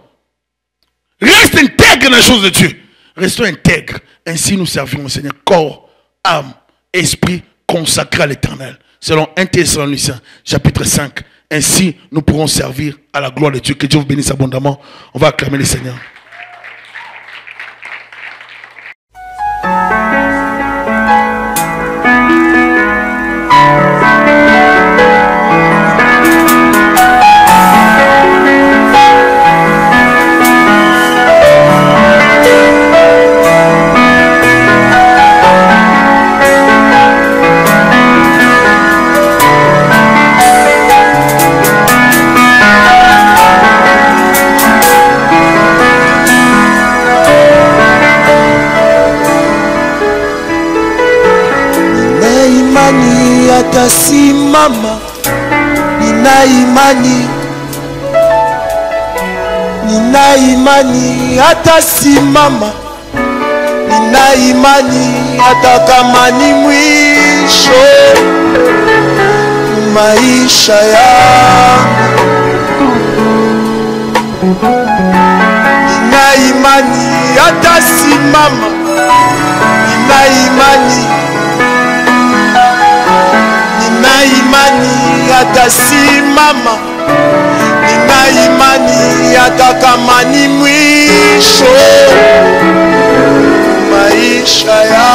Reste intègre dans les choses de Dieu. Restons intègres. Ainsi nous servirons au Seigneur. Corps, âme, esprit consacré à l'Éternel. Selon 1 Thessaloniciens, chapitre 5. Ainsi nous pourrons servir à la gloire de Dieu. Que Dieu vous bénisse abondamment. On va acclamer le Seigneur. Simama, nina imani hata simama, nina imani hata kama ni mwisho maisha yangu, nina imani hata simama, nina imani atasimama, nina imani hata kama ni mwisho maisha ya